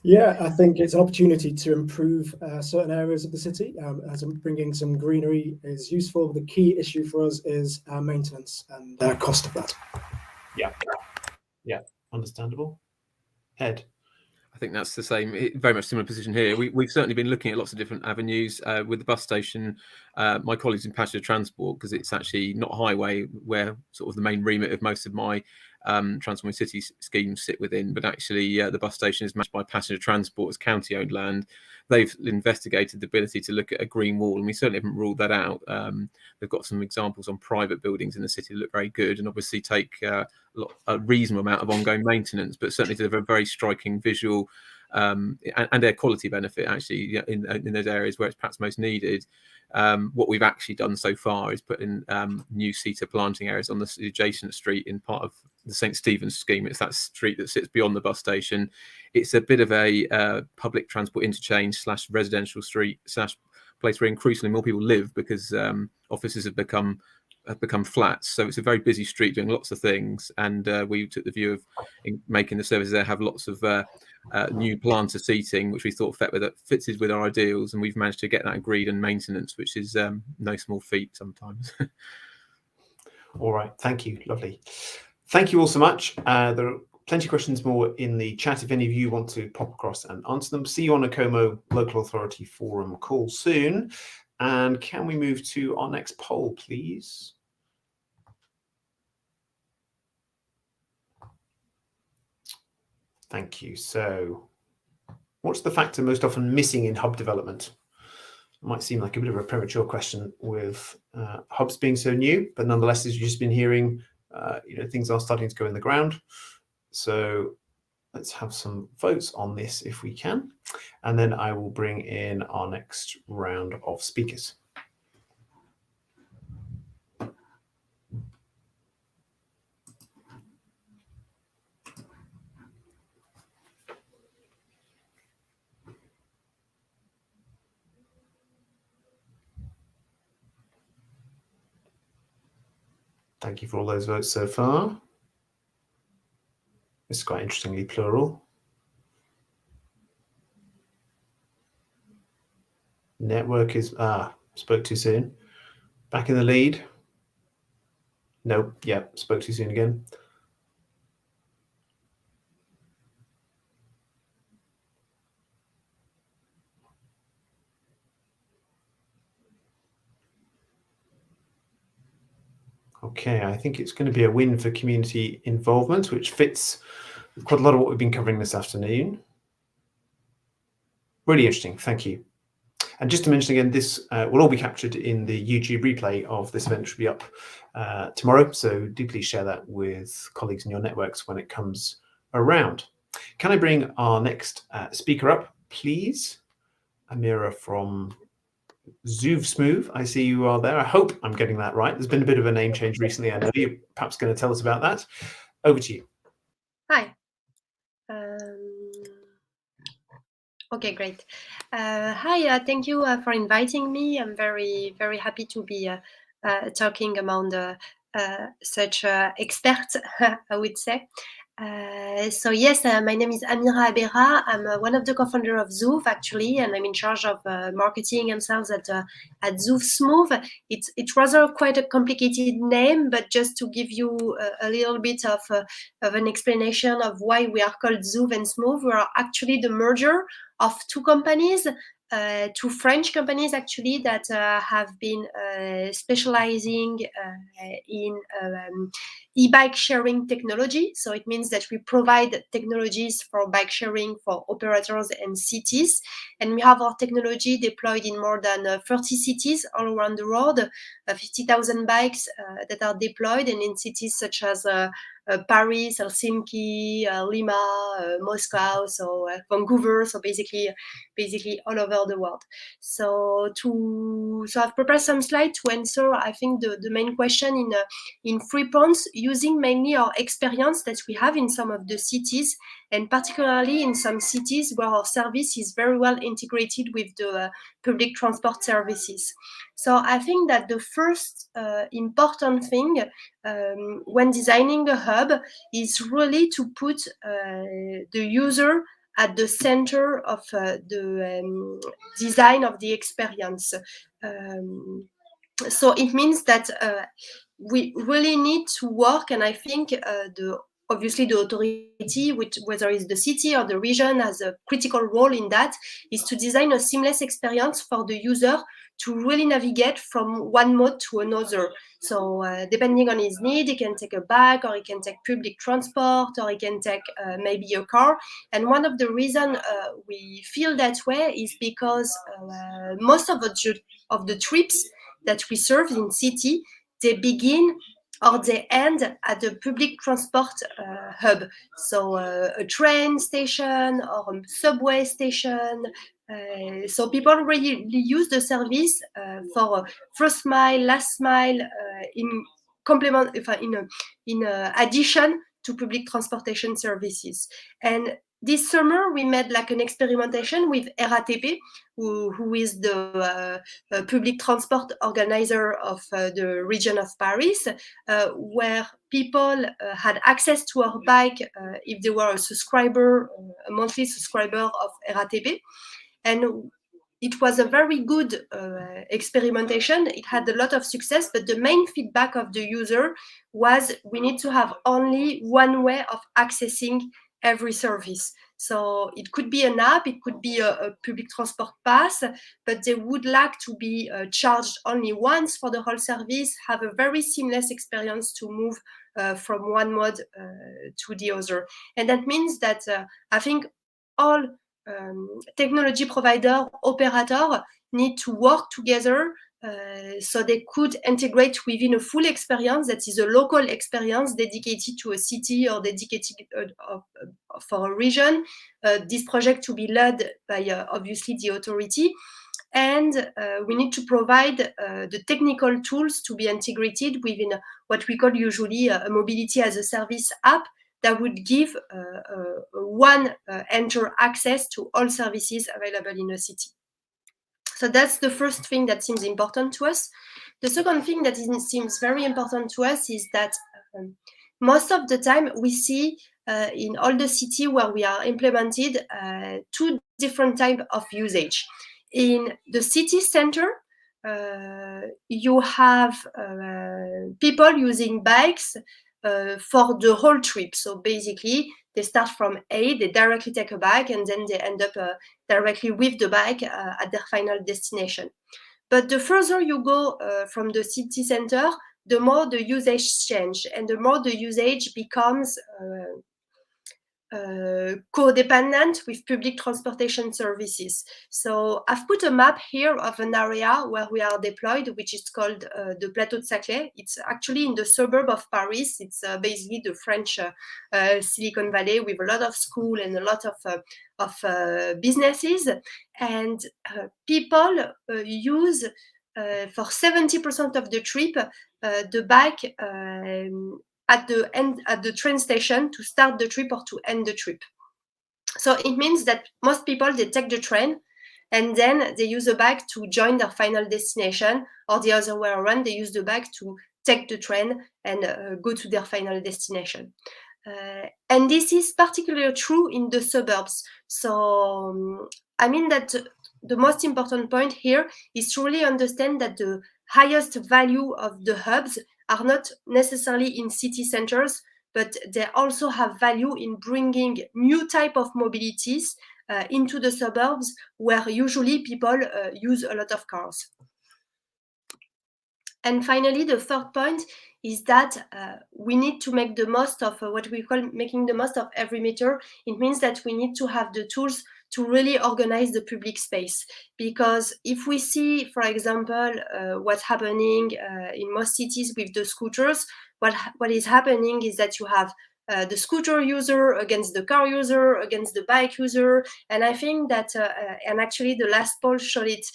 Yeah, I think it's an opportunity to improve certain areas of the city, as bringing some greenery is useful. The key issue for us is maintenance and cost of that. Yeah, understandable. Ed? I think that's the same, very much similar position here. We've certainly been looking at lots of different avenues with the bus station. My colleagues in passenger transport, because it's actually not a highway where sort of the main remit of most of my Transforming Cities schemes sit within, but actually the bus station is managed by passenger transport as county-owned land. They've investigated the ability to look at a green wall, and we certainly haven't ruled that out. They've got some examples on private buildings in the city that look very good, and obviously take a reasonable amount of ongoing maintenance, but certainly deliver a very striking visual and air quality benefit, actually, in those areas where it's perhaps most needed. What we've actually done so far is put in new cedar planting areas on the adjacent street in part of the St. Stephen's scheme. It's that street that sits beyond the bus station. It's a bit of a public transport interchange / residential street / place where increasingly more people live, because offices have become flats. So it's a very busy street doing lots of things, and we took the view of making the services there have lots of new planter seating, which we thought fits with our ideals, and we've managed to get that agreed, and maintenance, which is no small feat sometimes. All right, thank you. Lovely. Thank you all so much. There are plenty of questions more in the chat if any of you want to pop across and answer them. See you on a Como Local Authority Forum call soon. And can we move to our next poll, please? Thank you. So, what's the factor most often missing in hub development? It might seem like a bit of a premature question with hubs being so new, but nonetheless, as you've just been hearing, things are starting to go in the ground. So let's have some votes on this if we can, and then I will bring in our next round of speakers. Thank you for all those votes so far. This is quite interestingly plural. Network is, spoke too soon. Back in the lead. Nope, yeah, spoke too soon again. Okay, I think it's going to be a win for community involvement, which fits with quite a lot of what we've been covering this afternoon. Really interesting, thank you. And just to mention again, this will all be captured in the YouTube replay of this event, which will be up tomorrow. So do please share that with colleagues in your networks when it comes around. Can I bring our next speaker up, please? Amira from Zoov, I see you are there. I hope I'm getting that right. There's been a bit of a name change recently. I know you're perhaps going to tell us about that. Over to you. Hi. Okay, great. Hi, thank you for inviting me. I'm very, very happy to be talking among such experts, I would say. So yes, my name is Amira Abera. I'm one of the co-founder of Zoov, actually, and I'm in charge of marketing and sales at Zoov Smooth. It's rather quite a complicated name, but just to give you a little bit of an explanation of why we are called Zoov and Smooth, we are actually the merger of two companies, two French companies actually, that have been specializing in e-bike sharing technology. So it means that we provide technologies for bike sharing for operators and cities. And we have our technology deployed in more than 30 cities all around the world, 50,000 bikes that are deployed, and in cities such as Paris, Helsinki, Lima, Moscow, so Vancouver, so basically all over the world. So I've prepared some slides to answer, I think, the main question in 3 points, using mainly our experience that we have in some of the cities, and particularly in some cities where our service is very well integrated with the public transport services. So I think that the first important thing when designing a hub is really to put the user at the center of the design of the experience. So it means that we really need to work, and I think obviously the authority, whether it's the city or the region, has a critical role in that, is to design a seamless experience for the user to really navigate from one mode to another. So depending on his need, he can take a bike, or he can take public transport, or he can take maybe a car. And one of the reasons we feel that way is because most of the trips that we serve in city, they begin or they end at a public transport hub. So a train station or a subway station. So people really use the service for first mile, last mile, in complement, in addition to public transportation services. And this summer, we made like an experimentation with RATP, who is the public transport organizer of the region of Paris, where people had access to our bike if they were a subscriber, a monthly subscriber of RATP. And it was a very good experimentation. It had a lot of success, but the main feedback of the user was we need to have only one way of accessing every service. So it could be an app, it could be a public transport pass, but they would like to be charged only once for the whole service, have a very seamless experience to move from one mode to the other. And that means that I think all technology provider, operator need to work together so they could integrate within a full experience that is a local experience dedicated to a city or dedicated for a region. This project to be led by obviously the authority. And we need to provide the technical tools to be integrated within what we call usually a mobility as a service app that would give one enter access to all services available in a city. So that's the first thing that seems important to us. The second thing that seems very important to us is that most of the time we see in all the city where we are implemented two different types of usage. In the city center, you have people using bikes for the whole trip. So basically, they start from A, they directly take a bike, and then they end up directly with the bike at their final destination. But the further you go from the city center, the more the usage change, and the more the usage becomes co-dependent with public transportation services. So I've put a map here of an area where we are deployed, which is called the Plateau de Saclay. It's actually in the suburb of Paris. It's basically the French Silicon Valley, with a lot of school and a lot of businesses. And people use for 70% of the trip the bike at the train station to start the trip or to end the trip. So it means that most people, they take the train and then they use the bike to join their final destination, or the other way around, they use the bike to take the train and go to their final destination. And this is particularly true in the suburbs. So I mean that the most important point here is to really understand that the highest value of the hubs are not necessarily in city centers, but they also have value in bringing new type of mobilities into the suburbs, where usually people use a lot of cars. And finally, the third point is that we need to make the most of what we call making the most of every meter. It means that we need to have the tools to really organize the public space. Because if we see, for example, what's happening in most cities with the scooters, what is happening is that you have the scooter user against the car user, against the bike user. And I think that, and actually the last poll showed it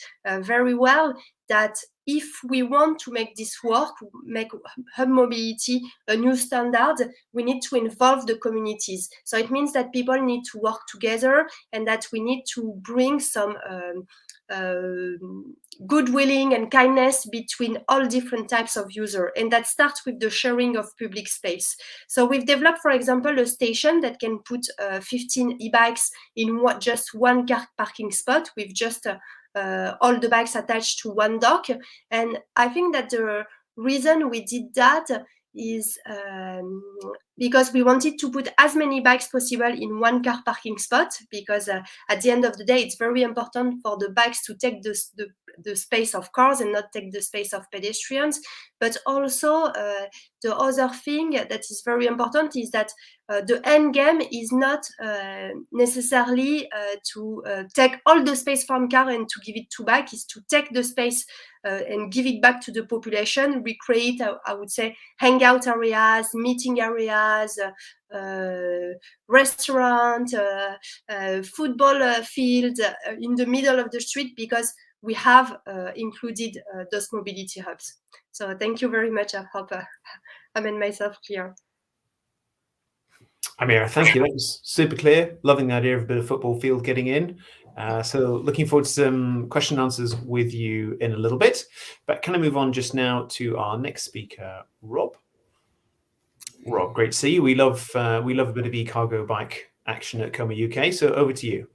very well, that if we want to make this work, make hub mobility a new standard, we need to involve the communities. So it means that people need to work together, and that we need to bring some goodwilling and kindness between all different types of users. And that starts with the sharing of public space. So we've developed, for example, a station that can put 15 e-bikes in just one car parking spot with just all the bikes attached to one dock. And I think that the reason we did that is because we wanted to put as many bikes possible in one car parking spot, because at the end of the day, it's very important for the bikes to take the space of cars and not take the space of pedestrians. But also the other thing that is very important is that the end game is not necessarily to take all the space from car and to give it to bike, is to take the space and give it back to the population. We create, I would say, hangout areas, meeting areas, restaurant, football field in the middle of the street, because we have included those mobility hubs. So thank you very much. I hope I made myself clear. Amira, thank you. That was super clear. Loving the idea of a bit of football field getting in. So looking forward to some question and answers with you in a little bit. But can I move on just now to our next speaker, Rob? Rob, great to see you. We love a bit of e-cargo bike action at Coma UK. So over to you.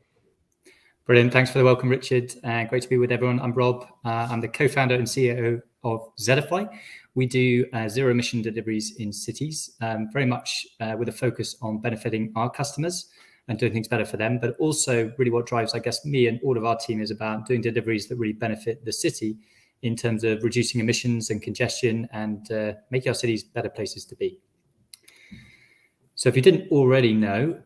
Brilliant. Thanks for the welcome, Richard. Great to be with everyone. I'm Rob. I'm the co-founder and CEO of Zedify. We do zero emission deliveries in cities, very much with a focus on benefiting our customers and doing things better for them. But also really what drives, I guess, me and all of our team is about doing deliveries that really benefit the city in terms of reducing emissions and congestion and making our cities better places to be. So if you didn't already know,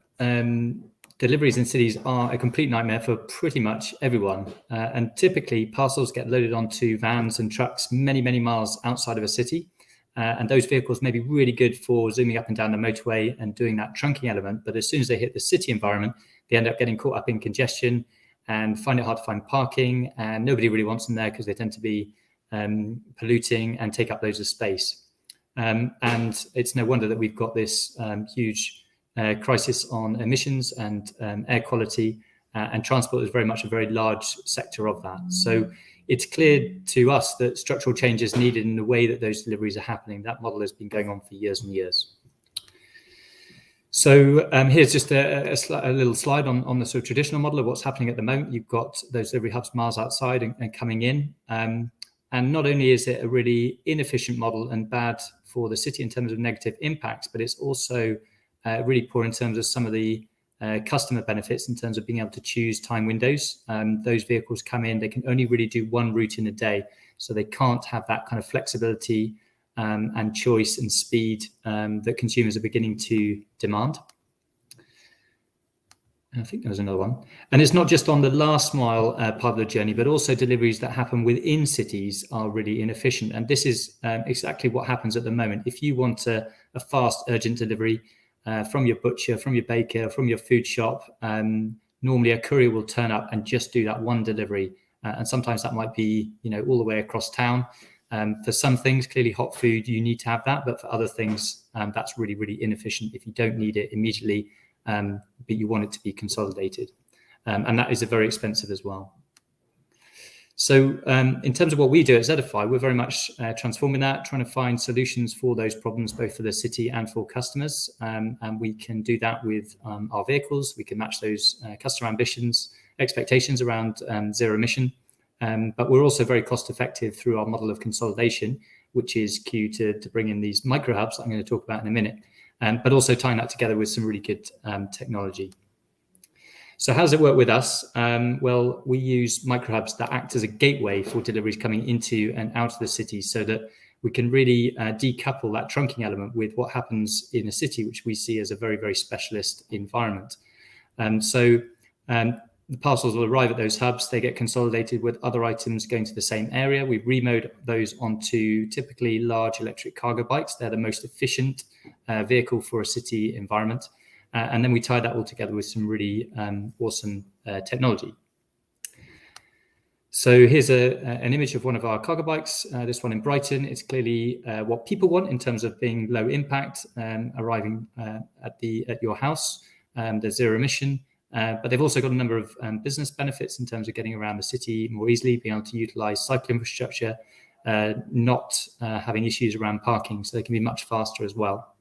deliveries in cities are a complete nightmare for pretty much everyone. And typically parcels get loaded onto vans and trucks many, many miles outside of a city. And those vehicles may be really good for zooming up and down the motorway and doing that trunking element. But as soon as they hit the city environment, they end up getting caught up in congestion and find it hard to find parking. And nobody really wants them there because they tend to be polluting and take up loads of space. And it's no wonder that we've got this huge crisis on emissions and air quality, and transport is very much a very large sector of that. So it's clear to us that structural change is needed in the way that those deliveries are happening. That model has been going on for years and years. So here's just a little slide on the sort of traditional model of what's happening at the moment. You've got those delivery hubs, MaaS outside and coming in. And not only is it a really inefficient model and bad for the city in terms of negative impacts, but it's also really poor in terms of some of the customer benefits in terms of being able to choose time windows. Those vehicles come in, they can only really do one route in a day. So they can't have that kind of flexibility and choice and speed that consumers are beginning to demand. I think there was another one. And it's not just on the last mile part of the journey, but also deliveries that happen within cities are really inefficient. And this is exactly what happens at the moment. If you want a fast, urgent delivery from your butcher, from your baker, from your food shop, normally a courier will turn up and just do that one delivery. And sometimes that might be, all the way across town. For some things, clearly hot food, you need to have that. But for other things, that's really, really inefficient if you don't need it immediately. But you want it to be consolidated. And that is very expensive as well. So in terms of what we do at Zedify, we're very much transforming that, trying to find solutions for those problems, both for the city and for customers. And we can do that with our vehicles. We can match those customer ambitions, expectations around zero emission. But we're also very cost effective through our model of consolidation, which is key to bring in these microhubs that I'm going to talk about in a minute. But also tying that together with some really good technology. So how does it work with us? Well, we use microhubs that act as a gateway for deliveries coming into and out of the city so that we can really decouple that trunking element with what happens in a city, which we see as a very, very specialist environment. So the parcels will arrive at those hubs, they get consolidated with other items going to the same area. We remode those onto typically large electric cargo bikes. They're the most efficient vehicle for a city environment. And then we tie that all together with some really awesome technology. So here's an image of one of our cargo bikes, this one in Brighton. It's clearly what people want in terms of being low impact, arriving at your house. There's zero emission. But they've also got a number of business benefits in terms of getting around the city more easily, being able to utilize cycle infrastructure, not having issues around parking, so they can be much faster as well.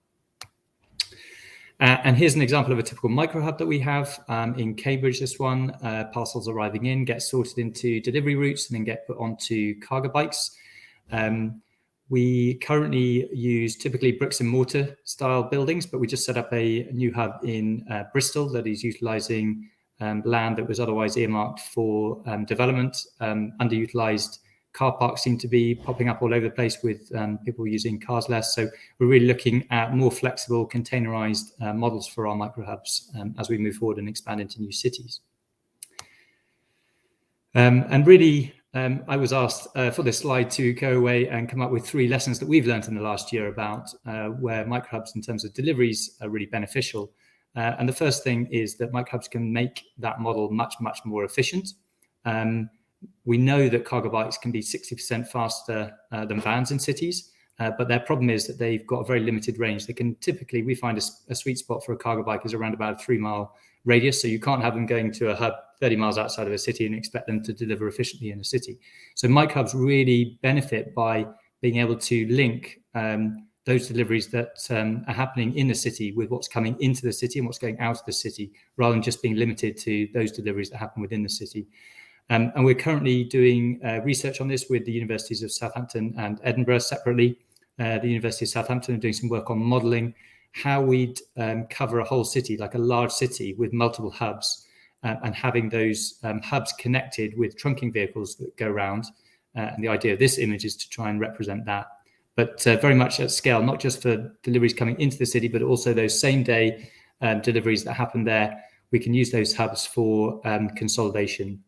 And here's an example of a typical microhub that we have in Cambridge. This one, parcels arriving in, get sorted into delivery routes and then get put onto cargo bikes. We currently use typically bricks and mortar style buildings, but we just set up a new hub in Bristol that is utilizing land that was otherwise earmarked for development. Underutilized car parks seem to be popping up all over the place with people using cars less. So we're really looking at more flexible containerized models for our microhubs as we move forward and expand into new cities. And really, I was asked for this slide to go away and come up with 3 lessons that we've learned in the last year about where microhubs in terms of deliveries are really beneficial. And the first thing is that microhubs can make that model much, much more efficient. We know that cargo bikes can be 60% faster than vans in cities, but their problem is that they've got a very limited range. They can typically, we find a sweet spot for a cargo bike is around about a 3-mile radius. So you can't have them going to a hub 30 miles outside of a city and expect them to deliver efficiently in a city. So microhubs really benefit by being able to link those deliveries that are happening in the city with what's coming into the city and what's going out of the city, rather than just being limited to those deliveries that happen within the city. And we're currently doing research on this with the universities of Southampton and Edinburgh separately. The University of Southampton are doing some work on modelling how we'd cover a whole city, like a large city with multiple hubs, and having those hubs connected with trunking vehicles that go around. And the idea of this image is to try and represent that, but very much at scale, not just for deliveries coming into the city, but also those same day deliveries that happen there. We can use those hubs for consolidation,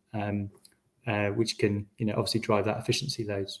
which can obviously drive that efficiency loads.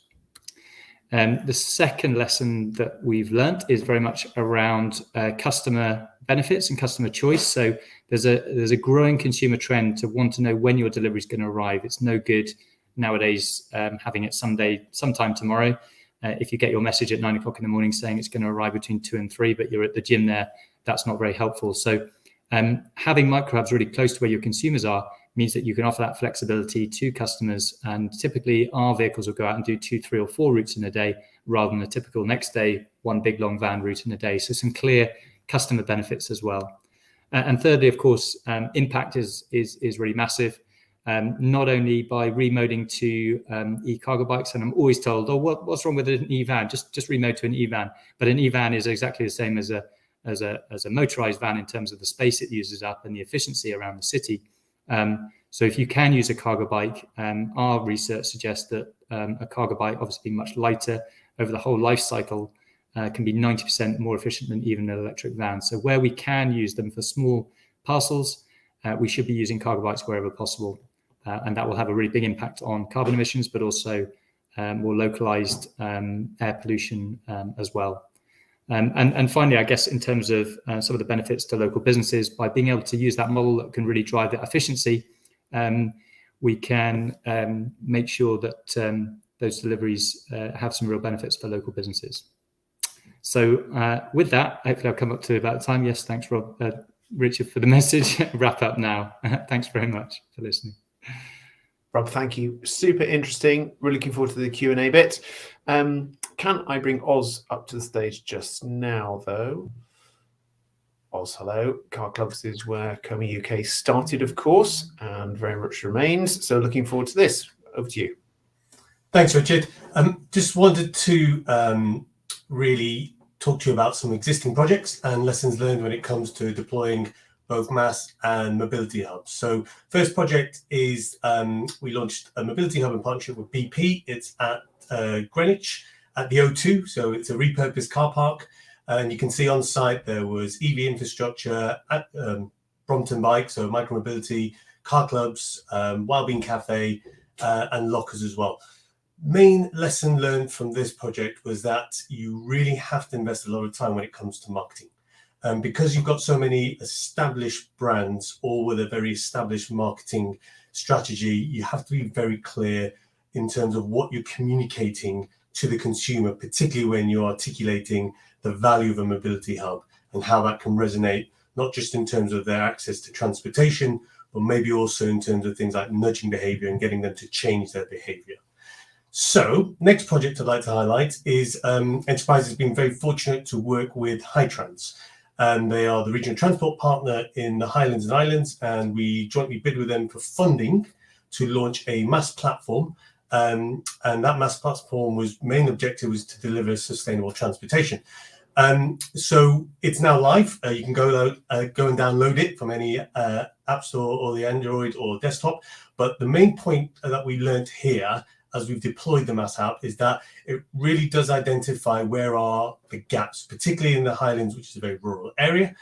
The second lesson that we've learned is very much around customer benefits and customer choice. So there's a growing consumer trend to want to know when your delivery is going to arrive. It's no good nowadays having it sometime tomorrow. If you get your message at 9 o'clock in the morning saying it's going to arrive between 2 and 3, but you're at the gym there, that's not very helpful. So having microhubs really close to where your consumers are means that you can offer that flexibility to customers. And typically our vehicles will go out and do 2, 3 or 4 routes in a day, rather than a typical next day, one big long van route in a day. So some clear customer benefits as well. And thirdly, of course, impact is really massive. Not only by remoding to e-cargo bikes, and I'm always told, oh, what's wrong with an e-van? Just remode to an e-van. But an e-van is exactly the same as a motorized van in terms of the space it uses up and the efficiency around the city. So if you can use a cargo bike, our research suggests that a cargo bike, obviously being much lighter over the whole life cycle, can be 90% more efficient than even an electric van. So where we can use them for small parcels, we should be using cargo bikes wherever possible. And that will have a really big impact on carbon emissions, but also more localized air pollution as well. And finally, I guess in terms of some of the benefits to local businesses, by being able to use that model that can really drive that efficiency, we can make sure that those deliveries have some real benefits for local businesses. So with that, hopefully I'll come up to about time. Yes, thanks, Richard, for the message. Wrap up now. Thanks very much for listening. Rob, thank you. Super interesting. Really looking forward to the Q&A bit. Can I bring Oz up to the stage just now, though? Oz, hello. Car Clubs is where Coma UK started, of course, and very much remains. So looking forward to this. Over to you. Thanks, Richard. Just wanted to really talk to you about some existing projects and lessons learned when it comes to deploying both MaaS and mobility hubs. So first project is we launched a mobility hub in partnership with BP. It's at Greenwich at the O2. So it's a repurposed car park. And you can see on site there was EV infrastructure at Brompton Bike, so micromobility, car clubs, Wellbeing Cafe, and lockers as well. Main lesson learned from this project was that you really have to invest a lot of time when it comes to marketing. Because you've got so many established brands, all with a very established marketing strategy, you have to be very clear in terms of what you're communicating to the consumer, particularly when you're articulating the value of a mobility hub and how that can resonate, not just in terms of their access to transportation, but maybe also in terms of things like nudging behavior and getting them to change their behavior. So next project I'd like to highlight is Enterprise has been very fortunate to work with Hightrans. And they are the regional transport partner in the Highlands and Islands, and we jointly bid with them for funding to launch a MaaS platform. And that MaaS platform main objective was to deliver sustainable transportation. So it's now live. You can go and download it from any app store or the Android or desktop. But the main point that we learned here as we've deployed the MaaS app is that it really does identify where are the gaps, particularly in the Highlands, which is a very rural area.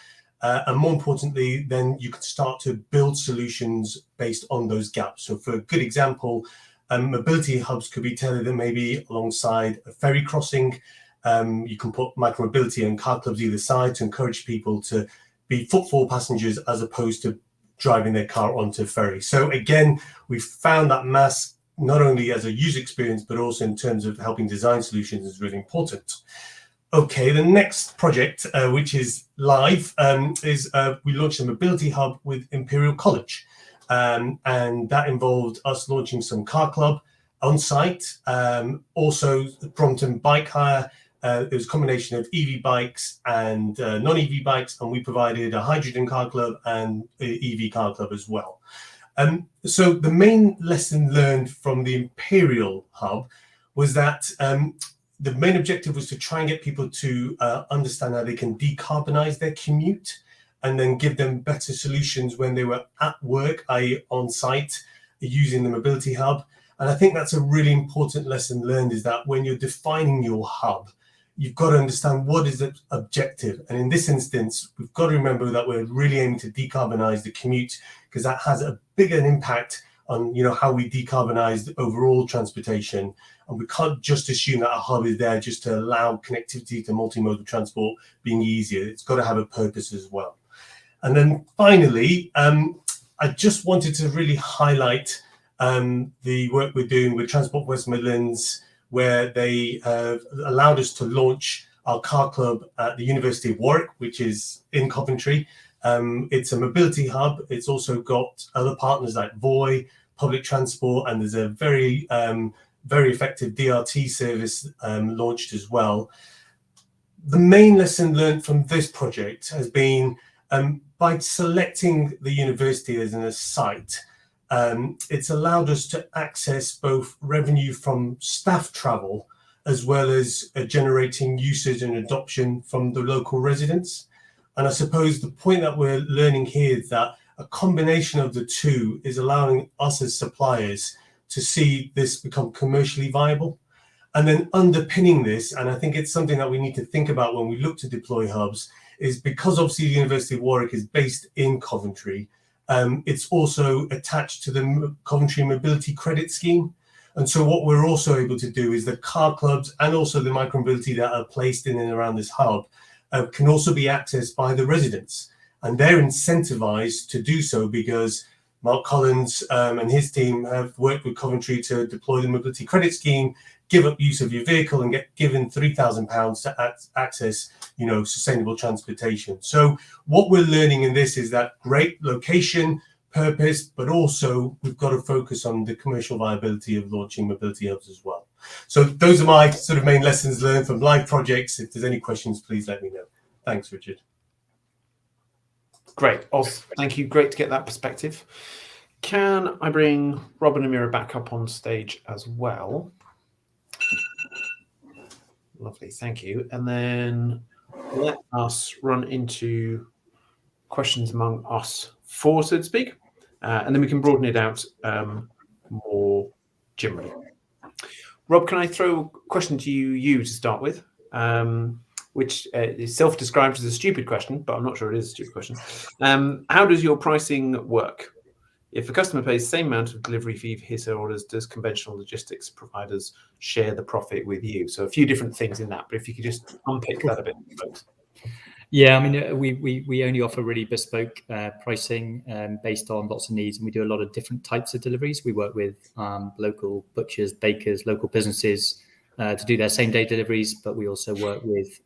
And more importantly, then you can start to build solutions based on those gaps. So for a good example, mobility hubs could be tailored maybe alongside a ferry crossing. You can put micromobility and car clubs either side to encourage people to be footfall passengers as opposed to driving their car onto a ferry. So again, we found that MaaS, not only as a user experience, but also in terms of helping design solutions, is really important. Okay, the next project, which is live, is we launched a mobility hub with Imperial College. And that involved us launching some car club on site, also Brompton Bike Hire. It was a combination of EV bikes and non-EV bikes, and we provided a hydrogen car club and an EV car club as well. So the main lesson learned from the Imperial Hub was that the main objective was to try and get people to understand how they can decarbonize their commute and then give them better solutions when they were at work, i.e. on site, using the mobility hub. And I think that's a really important lesson learned, is that when you're defining your hub, you've got to understand what is the objective. And in this instance, we've got to remember that we're really aiming to decarbonize the commute, because that has a bigger impact on, you know, how we decarbonize the overall transportation. And we can't just assume that a hub is there just to allow connectivity to multimodal transport being easier. It's got to have a purpose as well. And then finally, I just wanted to really highlight the work we're doing with Transport West Midlands, where they have allowed us to launch our car club at the University of Warwick, which is in Coventry. It's a mobility hub. It's also got other partners like Voi, public transport, and there's a very effective DRT service launched as well. The main lesson learned from this project has been by selecting the university as a site, it's allowed us to access both revenue from staff travel as well as generating usage and adoption from the local residents. And I suppose the point that we're learning here is that a combination of the two is allowing us as suppliers to see this become commercially viable. And then underpinning this, and I think it's something that we need to think about when we look to deploy hubs, is because obviously the University of Warwick is based in Coventry, it's also attached to the Coventry Mobility Credit Scheme. And so what we're also able to do is the car clubs and also the micromobility that are placed in and around this hub can also be accessed by the residents. And they're incentivized to do so because Mark Collins and his team have worked with Coventry to deploy the mobility credit scheme, give up use of your vehicle and get given £3,000 to access, sustainable transportation. So what we're learning in this is that great location, purpose, but also we've got to focus on the commercial viability of launching mobility hubs as well. So those are my sort of main lessons learned from live projects. If there's any questions, please let me know. Thanks, Richard. Great, Oz, thank you. Great to get that perspective. Can I bring Rob and Amira back up on stage as well? Lovely, thank you. And then let us run into questions among us four, so to speak, and then we can broaden it out more generally. Rob, can I throw a question to you to start with, which is self-described as a stupid question, but I'm not sure it is a stupid question. How does your pricing work? If a customer pays the same amount of delivery fee for his orders, does conventional logistics providers share the profit with you? So a few different things in that, but if you could just unpick that a bit, folks. Yeah, I mean, we only offer really bespoke pricing based on lots of needs, and we do a lot of different types of deliveries. We work with local butchers, bakers, local businesses to do their same-day deliveries, but we also work with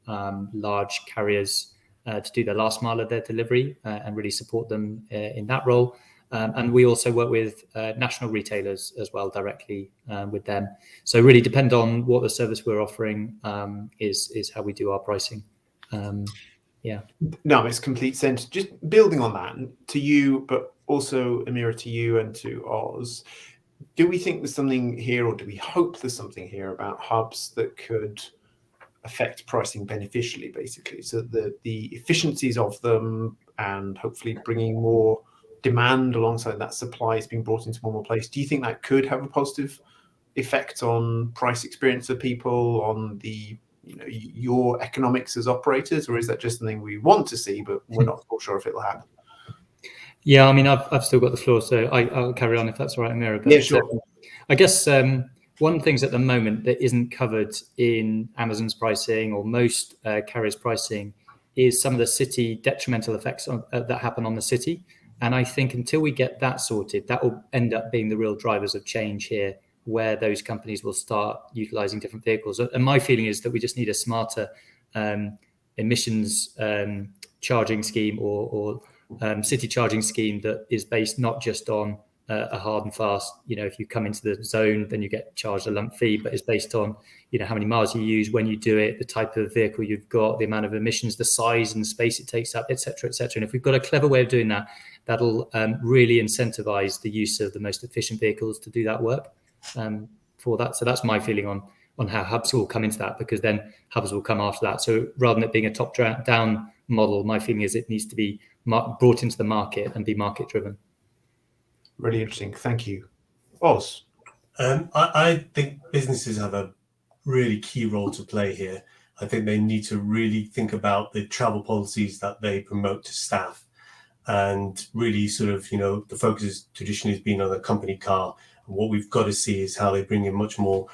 large carriers to do the last mile of their delivery and really support them in that role. And we also work with national retailers as well, directly with them. So really depend on what the service we're offering is how we do our pricing. Yeah. No, it makes complete sense. Just building on that to you, but also Amira, to you and to Oz, do we think there's something here, or do we hope there's something here about hubs that could affect pricing beneficially, basically? So the efficiencies of them and hopefully bringing more demand alongside that supply is being brought into one more place. Do you think that could have a positive effect on price experience of people, on the your economics as operators, or is that just something we want to see, but we're not sure if it'll happen? Yeah, I mean, I've still got the floor, so I'll carry on if that's all right, Amira. But, yeah, sure. I guess one of the things at the moment that isn't covered in Amazon's pricing or most carriers' pricing is some of the city detrimental effects that happen on the city. And I think until we get that sorted, that will end up being the real drivers of change here, where those companies will start utilizing different vehicles. And my feeling is that we just need a smarter emissions charging scheme or city charging scheme that is based not just on a hard and fast, if you come into the zone, then you get charged a lump fee, but it's based on, how many miles you use, when you do it, the type of vehicle you've got, the amount of emissions, the size and the space it takes up, et cetera, et cetera. And if we've got a clever way of doing that, that'll really incentivize the use of the most efficient vehicles to do that work for that. So that's my feeling on how hubs will come into that, because then hubs will come after that. So rather than it being a top-down model, my feeling is it needs to be brought into the market and be market-driven. Really interesting. Thank you. Oz? I think businesses have a really key role to play here. I think they need to really think about the travel policies that they promote to staff, and really sort of, the focus has traditionally been on the company car. And what we've got to see is how they bring in much more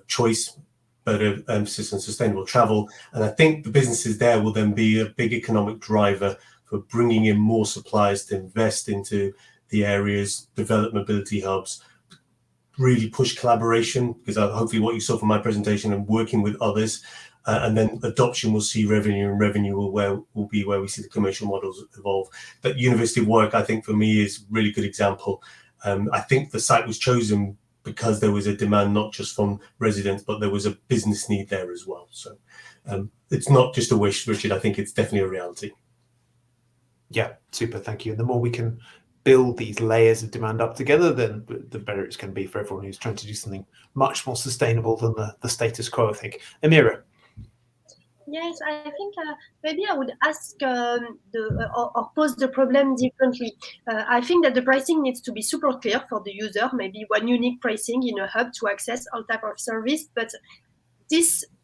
choice, better emphasis on sustainable travel. And I think the businesses there will then be a big economic driver for bringing in more suppliers to invest into the areas, develop mobility hubs, really push collaboration, because hopefully what you saw from my presentation and working with others, and then adoption will see revenue, and revenue will be where we see the commercial models evolve. That University of Warwick, I think for me, is a really good example. I think the site was chosen because there was a demand not just from residents, but there was a business need there as well. So it's not just a wish, Richard. I think it's definitely a reality. Yeah, super. Thank you. And the more we can build these layers of demand up together, then the better it's going to be for everyone who's trying to do something much more sustainable than the status quo, I think. Amira? Yes, I think maybe I would ask or pose the problem differently. I think that the pricing needs to be super clear for the user, maybe one unique pricing in a hub to access all type of service. But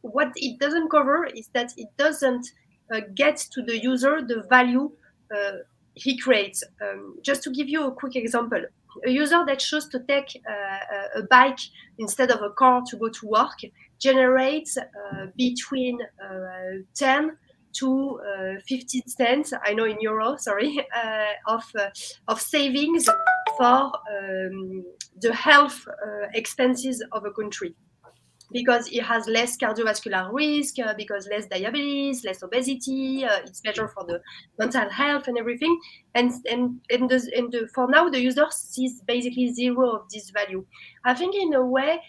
what it doesn't cover is that it doesn't get to the user the value he creates. Just to give you a quick example, a user that chose to take a bike instead of a car to go to work generates between 10 to 50 cents, I know in euros, sorry, of savings for the health expenses of a country, because it has less cardiovascular risk, because less diabetes, less obesity, it's better for the mental health and everything. And for now, the user sees basically zero of this value. I think in a way,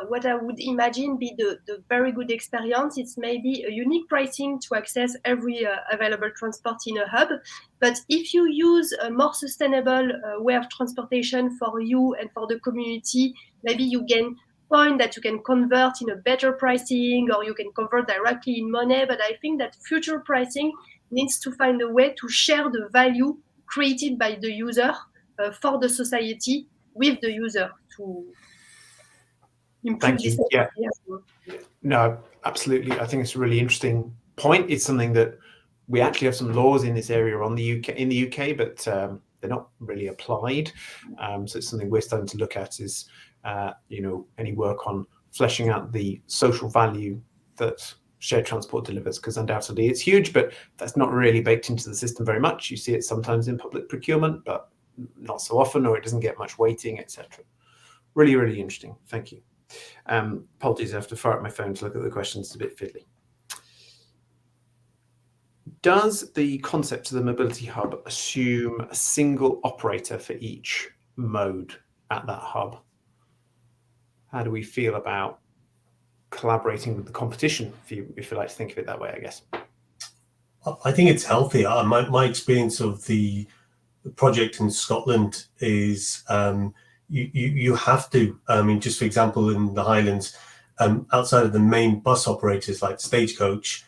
what I would imagine be the very good experience, it's maybe a unique pricing to access every available transport in a hub. But if you use a more sustainable way of transportation for you and for the community, maybe you gain point that you can convert in a better pricing, or you can convert directly in money. But I think that future pricing needs to find a way to share the value created by the user for the society with the user to improve. Thank you. This. Yeah. No, absolutely. I think it's a really interesting point. It's something that we actually have some laws in this area in the UK, but they're not really applied. So it's something we're starting to look at is, any work on fleshing out the social value that shared transport delivers, because undoubtedly it's huge, but that's not really baked into the system very much. You see it sometimes in public procurement, but not so often, or it doesn't get much weighting, etc. Really, really interesting. Thank you. Apologies, I have to fire up my phone to look at the questions. It's a bit fiddly. Does the concept of the mobility hub assume a single operator for each mode at that hub? How do we feel about collaborating with the competition, if you like to think of it that way, I guess? I think it's healthy. My experience of the project in Scotland is you have to, just for example, in the Highlands, outside of the main bus operators like Stagecoach,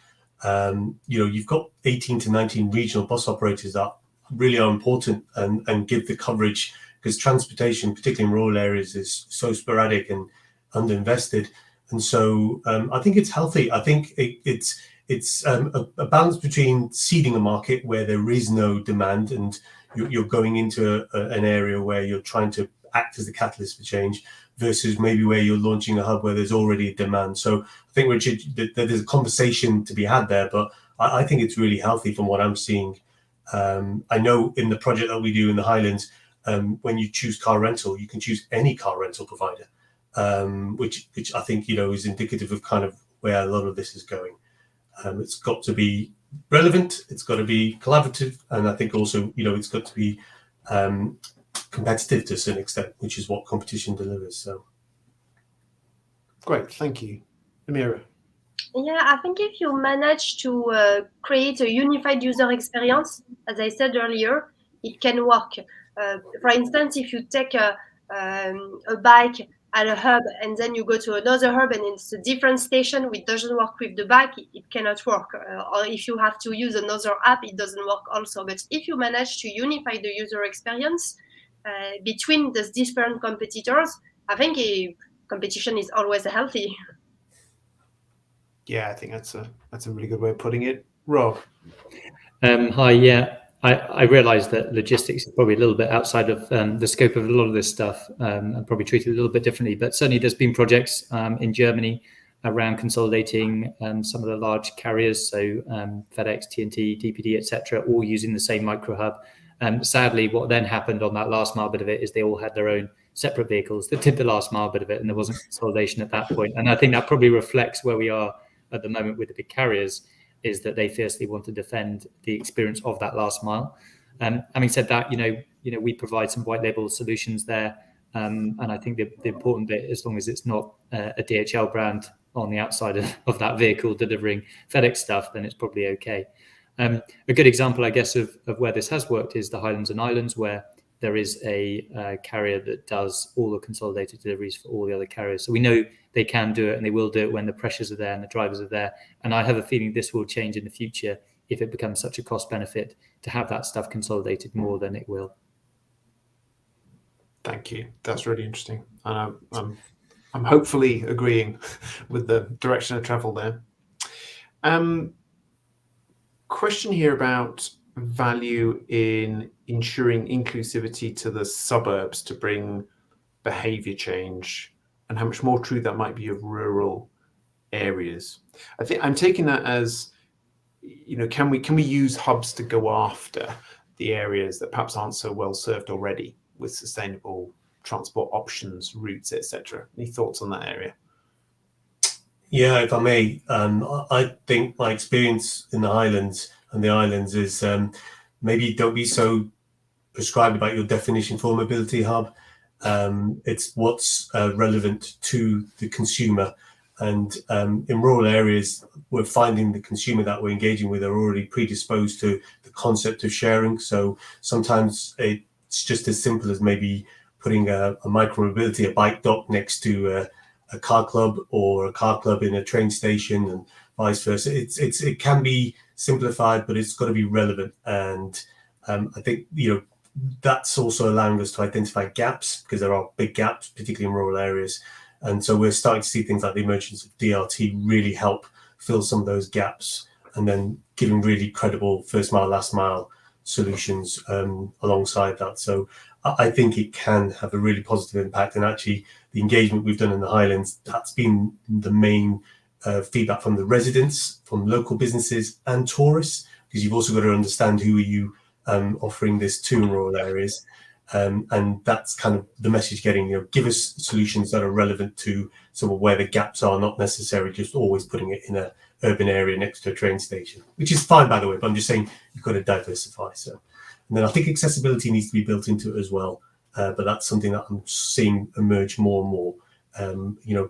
you've got 18 to 19 regional bus operators that really are important and give the coverage, because transportation, particularly in rural areas, is so sporadic and underinvested. And so I think it's healthy. I think it's a balance between seeding a market where there is no demand and you're going into an area where you're trying to act as the catalyst for change, versus maybe where you're launching a hub where there's already a demand. So I think, Richard, there's a conversation to be had there, but I think it's really healthy from what I'm seeing. I know in the project that we do in the Highlands, when you choose car rental, you can choose any car rental provider, which I think, is indicative of kind of where a lot of this is going. It's got to be relevant, it's got to be collaborative, and I think also, it's got to be competitive to a certain extent, which is what competition delivers. So great, thank you. Amira. Yeah, I think if you manage to create a unified user experience, as I said earlier, it can work. For instance, if you take a bike at a hub and then you go to another hub and it's a different station which doesn't work with the bike, it cannot work. Or if you have to use another app, it doesn't work also. But if you manage to unify the user experience between those different competitors, I think competition is always healthy. Yeah, I think that's a really good way of putting it. Rob. Hi, yeah. I realise that logistics is probably a little bit outside of the scope of a lot of this stuff, and probably treated a little bit differently. But certainly there's been projects in Germany around consolidating some of the large carriers, so FedEx, TNT, DPD, etc., all using the same microhub. Sadly, what then happened on that last mile bit of it is they all had their own separate vehicles that did the last mile bit of it, and there wasn't consolidation at that point. And I think that probably reflects where we are at the moment with the big carriers, is that they fiercely want to defend the experience of that last mile. Having said that, we provide some white label solutions there, and I think the important bit, as long as it's not a DHL brand on the outside of that vehicle delivering FedEx stuff, then it's probably okay. A good example, I guess, of where this has worked is the Highlands and Islands, where there is a carrier that does all the consolidated deliveries for all the other carriers. So we know they can do it, and they will do it when the pressures are there and the drivers are there. And I have a feeling this will change in the future if it becomes such a cost benefit to have that stuff consolidated more than it will. Thank you. That's really interesting. And I'm hopefully agreeing with the direction of travel there. Question here about value in ensuring inclusivity to the suburbs to bring behavior change, and how much more true that might be of rural areas? I think I'm taking that as, can we use hubs to go after the areas that perhaps aren't so well served already with sustainable transport options, routes, etc.? Any thoughts on that area? Yeah, if I may, I think my experience in the Highlands and the islands is maybe don't be so prescribed about your definition for a mobility hub. It's what's relevant to the consumer. And in rural areas, we're finding the consumer that we're engaging with are already predisposed to the concept of sharing. So sometimes it's just as simple as maybe putting a micromobility, a bike dock next to a car club, or a car club in a train station, and vice versa. It can be simplified, but it's got to be relevant. And I think that's also allowing us to identify gaps, because there are big gaps, particularly in rural areas. And so we're starting to see things like the emergence of DRT really help fill some of those gaps, and then giving really credible first mile, last mile solutions alongside that. So I think it can have a really positive impact. And actually, the engagement we've done in the Highlands, that's been the main feedback from the residents, from local businesses and tourists, because you've also got to understand who are you offering this to in rural areas. And that's kind of the message getting, give us solutions that are relevant to some of where the gaps are, not necessarily just always putting it in an urban area next to a train station, which is fine, by the way, but I'm just saying you've got to diversify. So, and then I think accessibility needs to be built into it as well. But that's something that I'm seeing emerge more and more.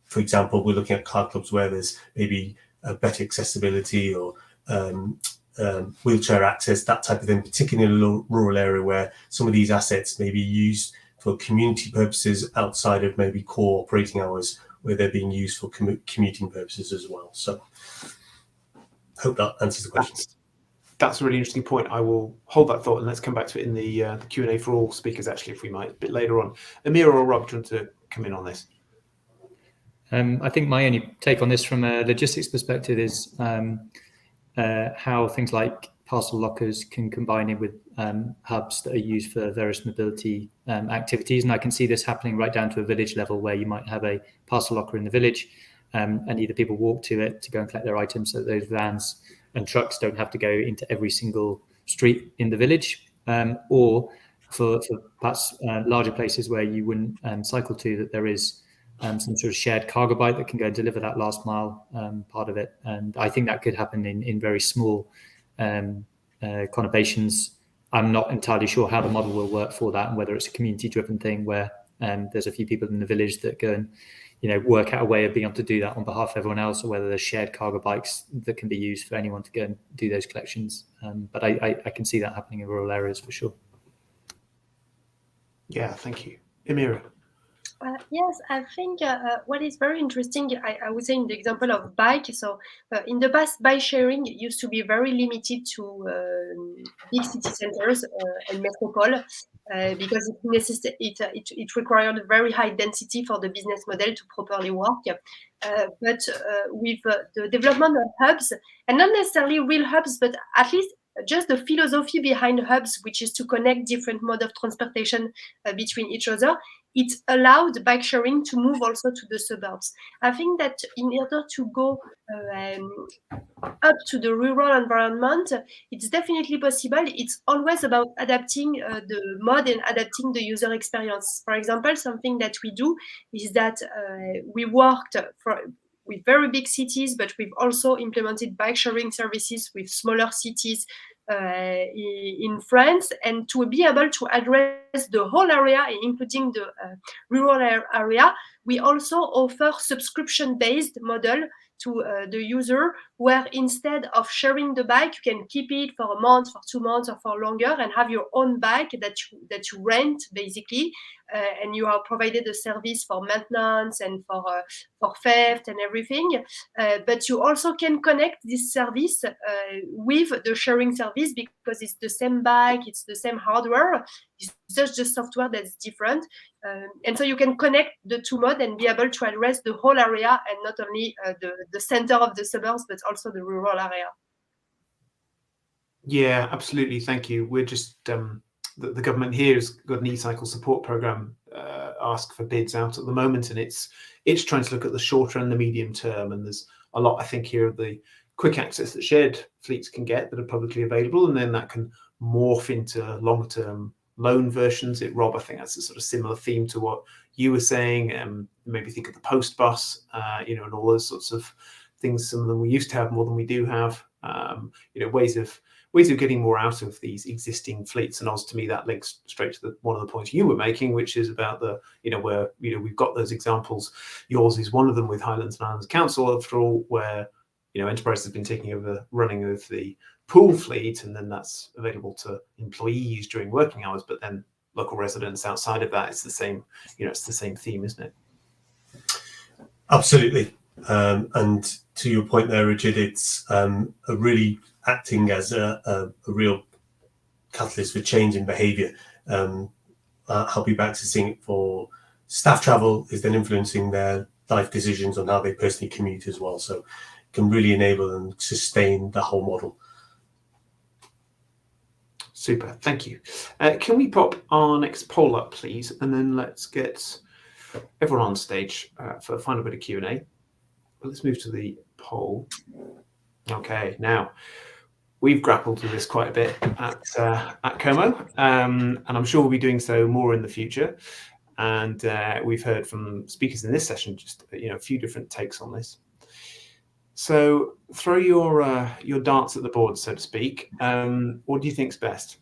For example, we're looking at car clubs where there's maybe a better accessibility, or wheelchair access, that type of thing, particularly in a rural area where some of these assets may be used for community purposes outside of maybe core operating hours, where they're being used for commuting purposes as well. So hope that answers the question. That's a really interesting point. I will hold that thought, and let's come back to it in the Q&A for all speakers, actually, if we might, a bit later on. Amir or Rob, do you want to come in on this? I think my only take on this from a logistics perspective is how things like parcel lockers can combine in with hubs that are used for various mobility activities. And I can see this happening right down to a village level, where you might have a parcel locker in the village, and either people walk to it to go and collect their items, so that those vans and trucks don't have to go into every single street in the village, or for perhaps larger places where you wouldn't cycle to, that there is some sort of shared cargo bike that can go and deliver that last mile part of it. And I think that could happen in very small conurbations. I'm not entirely sure how the model will work for that, and whether it's a community driven thing where there's a few people in the village that go and work out a way of being able to do that on behalf of everyone else, or whether there's shared cargo bikes that can be used for anyone to go and do those collections. But I can see that happening in rural areas for sure. Yeah, thank you. Amira. Yes, I think what is very interesting, I would say, in the example of bike. So in the past, bike sharing used to be very limited to big city centers and metropole, because it required a very high density for the business model to properly work. But with the development of hubs, and not necessarily real hubs, but at least just the philosophy behind hubs, which is to connect different modes of transportation between each other, it allowed bike sharing to move also to the suburbs. I think that in order to go up to the rural environment, it's definitely possible. It's always about adapting the mode and adapting the user experience. For example, something that we do is that we worked with very big cities, but we've also implemented bike sharing services with smaller cities in France, and to be able to address the whole area, including the rural area, we also offer subscription-based model to the user, where instead of sharing the bike, you can keep it for a month, for 2 months, or for longer, and have your own bike that you rent, basically, and you are provided a service for maintenance and for theft and everything. But you also can connect this service with the sharing service, because it's the same bike, it's the same hardware, it's just the software that's different. And so you can connect the two modes and be able to address the whole area, and not only the center of the suburbs, but also the rural area. Yeah, absolutely. Thank you. We're just the government here has got an e-cycle support program ask for bids out at the moment, and it's trying to look at the shorter and the medium term. And there's a lot, I think, here of the quick access that shared fleets can get that are publicly available, and then that can morph into longer term loan versions. Rob, I think that's a sort of similar theme to what you were saying. Maybe think of the post bus, and all those sorts of things. Some of them we used to have more than we do have. Ways of getting more out of these existing fleets. And also, to me, that links straight to one of the points you were making, which is about where we've got those examples. Yours is one of them with Highlands and Islands Council, after all, where Enterprise has been taking over running of the pool fleet, and then that's available to employees during working hours. But then local residents outside of that, it's the same. It's the same theme, isn't it? Absolutely. And to your point there, Richard, it's a really acting as a real catalyst for change in behaviour. I'll be back to seeing it for staff travel is then influencing their life decisions on how they personally commute as well. So it can really enable and sustain the whole model. Super, thank you. Can we pop our next poll up, please? And then let's get everyone on stage for a final bit of Q&A. Let's move to the poll. Okay, now we've grappled with this quite a bit at Como, and I'm sure we'll be doing so more in the future. And we've heard from speakers in this session just a few different takes on this. So throw your darts at the board, so to speak. What do you think's best?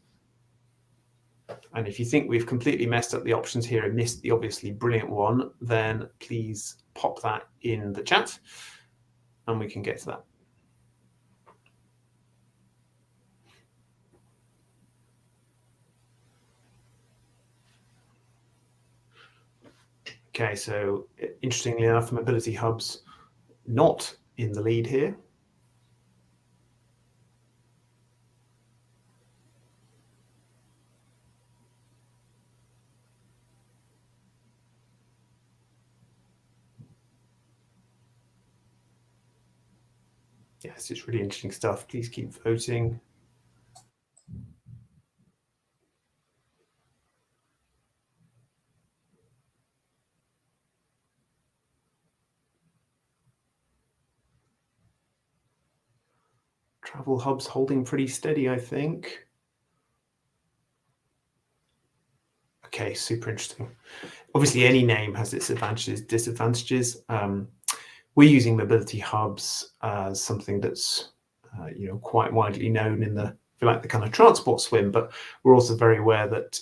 And if you think we've completely messed up the options here and missed the obviously brilliant one, then please pop that in the chat and we can get to that. Okay, so interestingly enough, mobility hubs not in the lead here. Yes, it's really interesting stuff. Please keep voting. Travel hubs holding pretty steady, I think. Okay, super interesting. Obviously, any name has its advantages, disadvantages. We're using mobility hubs as something that's quite widely known in the, if you like, the kind of transport swim, but we're also very aware that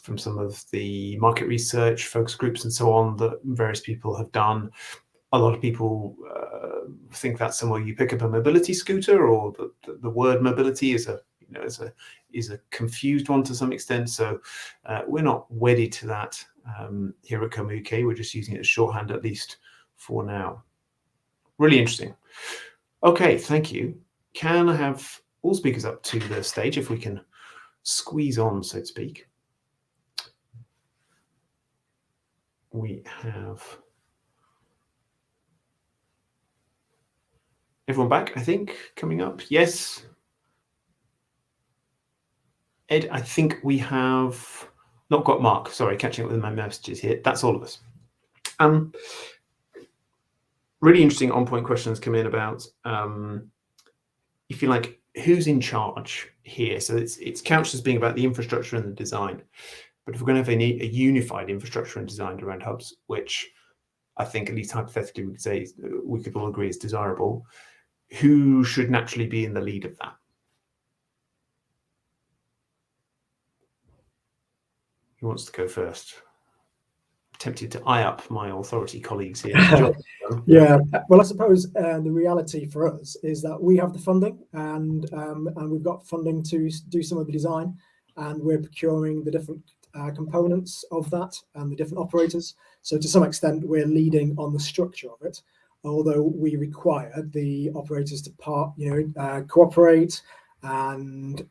from some of the market research, focus groups and so on that various people have done, a lot of people think that's somewhere you pick up a mobility scooter, or the word mobility is a confused one to some extent. So we're not wedded to that here at Como UK. We're just using it as shorthand, at least for now. Really interesting. Okay, thank you. Can I have all speakers up to the stage if we can squeeze on, so to speak? We have everyone back, I think, coming up. Yes. Ed, I think we have not got Mark. Sorry, catching up with my messages here. That's all of us. Really interesting on-point questions come in about, if you like, who's in charge here. So it's couched as being about the infrastructure and the design. But if we're going to have a unified infrastructure and design around hubs, which I think, at least hypothetically, we could say we could all agree is desirable, who should naturally be in the lead of that? Who wants to go first? I'm tempted to eye up my authority colleagues here. Yeah, well, I suppose the reality for us is that we have the funding, and we've got funding to do some of the design, and we're procuring the different components of that and the different operators. So to some extent, we're leading on the structure of it, although we require the operators to cooperate, and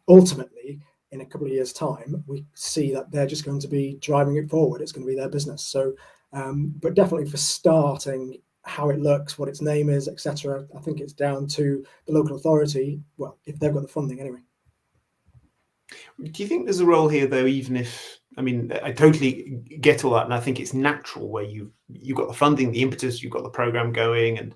ultimately, in a couple of years' time, we see that they're just going to be driving it forward. It's going to be their business. So, but definitely for starting how it looks, what its name is, etc. I think it's down to the local authority, well, if they've got the funding anyway. Do you think there's a role here, though, even if, I mean, I totally get all that, and I think it's natural where you've got the funding, the impetus, you've got the program going, and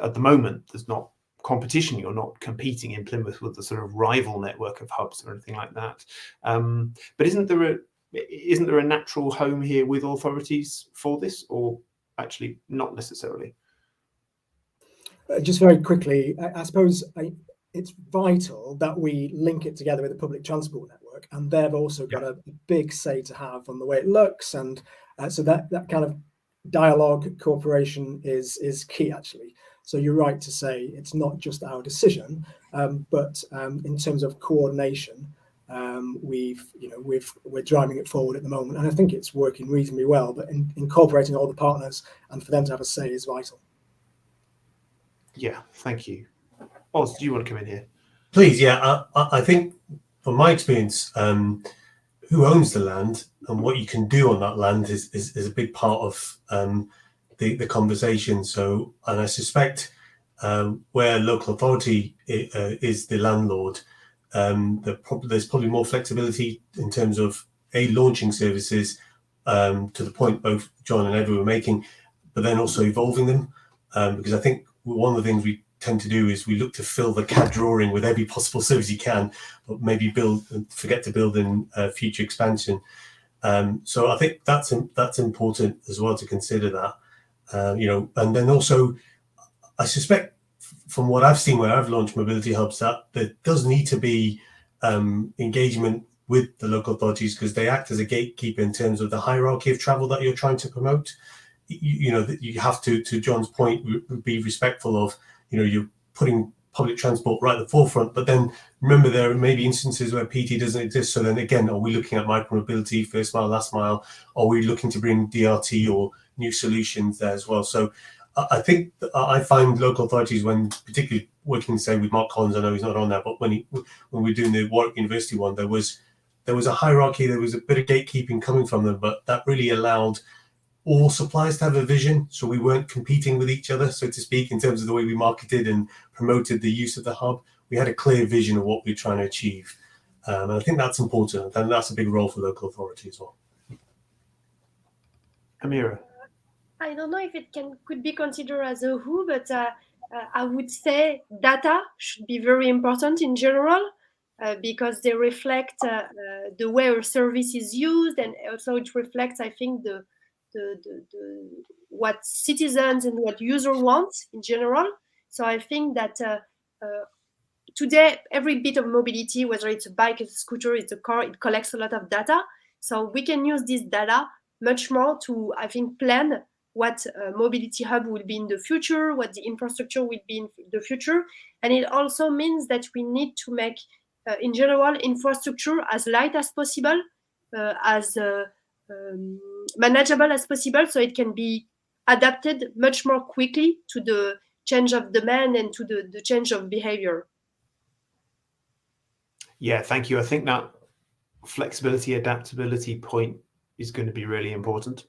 at the moment there's not competition. You're not competing in Plymouth with the sort of rival network of hubs or anything like that. But isn't there a natural home here with authorities for this, or actually not necessarily? Just very quickly, I suppose it's vital that we link it together with the public transport network, and they've also got a big say to have on the way it looks, and so that kind of dialogue, cooperation is key, actually. So you're right to say it's not just our decision, but in terms of coordination, we're driving it forward at the moment, and I think it's working reasonably well. But incorporating all the partners and for them to have a say is vital. Yeah, thank you. Oz, do you want to come in here? Please. Yeah, I think from my experience, who owns the land and what you can do on that land is a big part of the conversation. So, and I suspect where local authority is the landlord, there's probably more flexibility in terms of launching services to the point both John and Edward were making, but then also evolving them, because I think one of the things we tend to do is we look to fill the CAD drawing with every possible service you can, but maybe forget to build in future expansion. So I think that's important as well to consider that. And then also, I suspect from what I've seen where I've launched mobility hubs, that there does need to be engagement with the local authorities, because they act as a gatekeeper in terms of the hierarchy of travel that you're trying to promote. That you have to John's point, be respectful of, you're putting public transport right at the forefront, but then remember there may be instances where PT doesn't exist. So then again, are we looking at micromobility, first mile, last mile? Are we looking to bring DRT or new solutions there as well? So I think I find local authorities, when particularly working, say, with Mark Collins, I know he's not on there, but when we're doing the Warwick University one, there was a hierarchy, there was a bit of gatekeeping coming from them, but that really allowed all suppliers to have a vision, so we weren't competing with each other, so to speak, in terms of the way we marketed and promoted the use of the hub. We had a clear vision of what we're trying to achieve, and I think that's important, and that's a big role for local authority as well. Amira? I don't know if it could be considered as a who, but I would say data should be very important in general, because they reflect the way our service is used, and also it reflects, I think, the what citizens and what users want in general. So I think that today every bit of mobility, whether it's a bike, it's a scooter, it's a car, it collects a lot of data. So we can use this data much more to, I think, plan what mobility hub will be in the future, what the infrastructure will be in the future. And it also means that we need to make, in general, infrastructure as light as possible, as manageable as possible, so it can be adapted much more quickly to the change of demand and to the change of behavior. Yeah, thank you. I think that flexibility, adaptability point is going to be really important,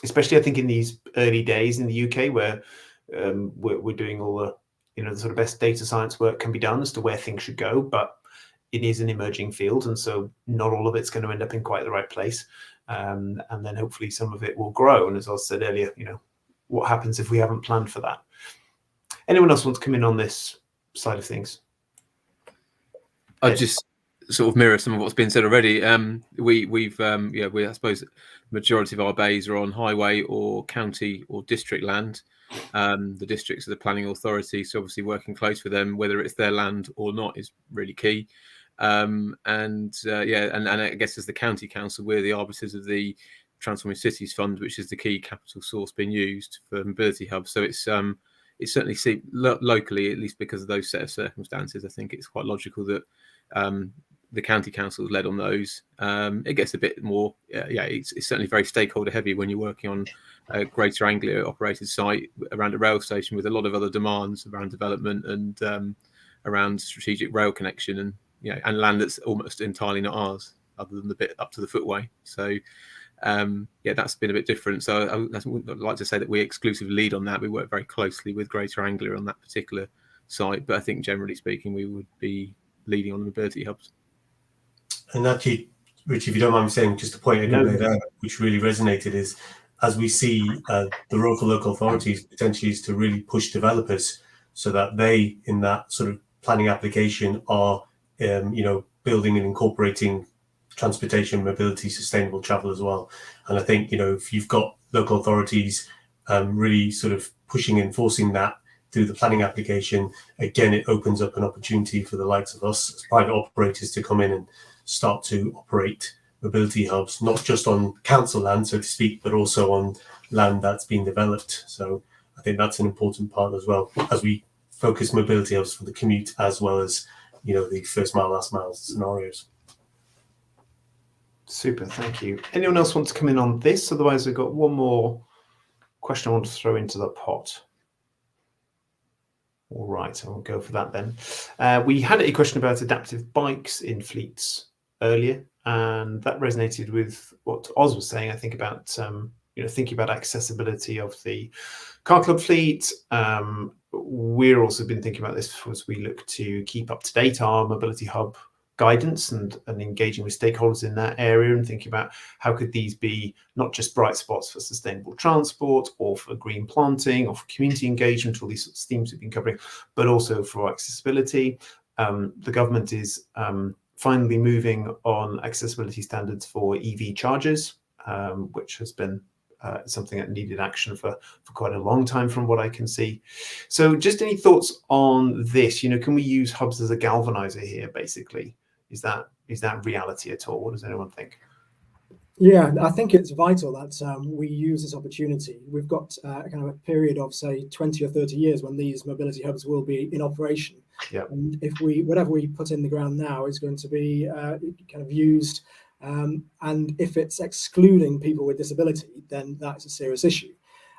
especially I think in these early days in the UK where we're doing all the sort of best data science work can be done as to where things should go, but it is an emerging field, and so not all of it's going to end up in quite the right place. And then hopefully some of it will grow. And as I said earlier, what happens if we haven't planned for that? Anyone else want to come in on this side of things? I'll just sort of mirror some of what's been said already. We've I suppose the majority of our bays are on highway or county or district land. The districts are the planning authority, so obviously working close with them, whether it's their land or not, is really key. And I guess as the county council, we're the arbiters of the Transforming Cities Fund, which is the key capital source being used for mobility hubs. So it's certainly locally, at least because of those set of circumstances, I think it's quite logical that the county council is led on those. It gets a bit more, it's certainly very stakeholder heavy when you're working on a Greater Anglia operated site around a rail station with a lot of other demands around development and around strategic rail connection and land that's almost entirely not ours, other than the bit up to the footway. So yeah, that's been a bit different. So I wouldn't like to say that we exclusively lead on that. We work very closely with Greater Anglia on that particular site, but I think generally speaking, we would be leading on the mobility hubs. And actually, Rich, if you don't mind me saying, just a point I didn't make there, which really resonated, is as we see the role for local authorities potentially is to really push developers so that they, in that sort of planning application, are building and incorporating transportation, mobility, sustainable travel as well. And I think, if you've got local authorities really sort of pushing and enforcing that through the planning application, again, it opens up an opportunity for the likes of us as private operators to come in and start to operate mobility hubs, not just on council land, so to speak, but also on land that's been developed. So I think that's an important part as well, as we focus mobility hubs for the commute as well as, the first mile, last mile scenarios. Super, thank you. Anyone else want to come in on this? Otherwise, we've got one more question I want to throw into the pot. All right, I'll go for that then. We had a question about adaptive bikes in fleets earlier, and that resonated with what Oz was saying, I think, about thinking about accessibility of the car club fleet. We're also been thinking about this as we look to keep up to date our mobility hub guidance and engaging with stakeholders in that area, and thinking about how could these be not just bright spots for sustainable transport or for green planting or for community engagement, all these sorts of themes we've been covering, but also for accessibility. The government is finally moving on accessibility standards for EV chargers, which has been something that needed action for quite a long time from what I can see. So just any thoughts on this? Can we use hubs as a galvanizer here, basically? Is that reality at all? What does anyone think? Yeah, I think it's vital that we use this opportunity. We've got kind of a period of, say, 20 or 30 years when these mobility hubs will be in operation. Yeah. And if whatever we put in the ground now is going to be kind of used, and if it's excluding people with disability, then that's a serious issue.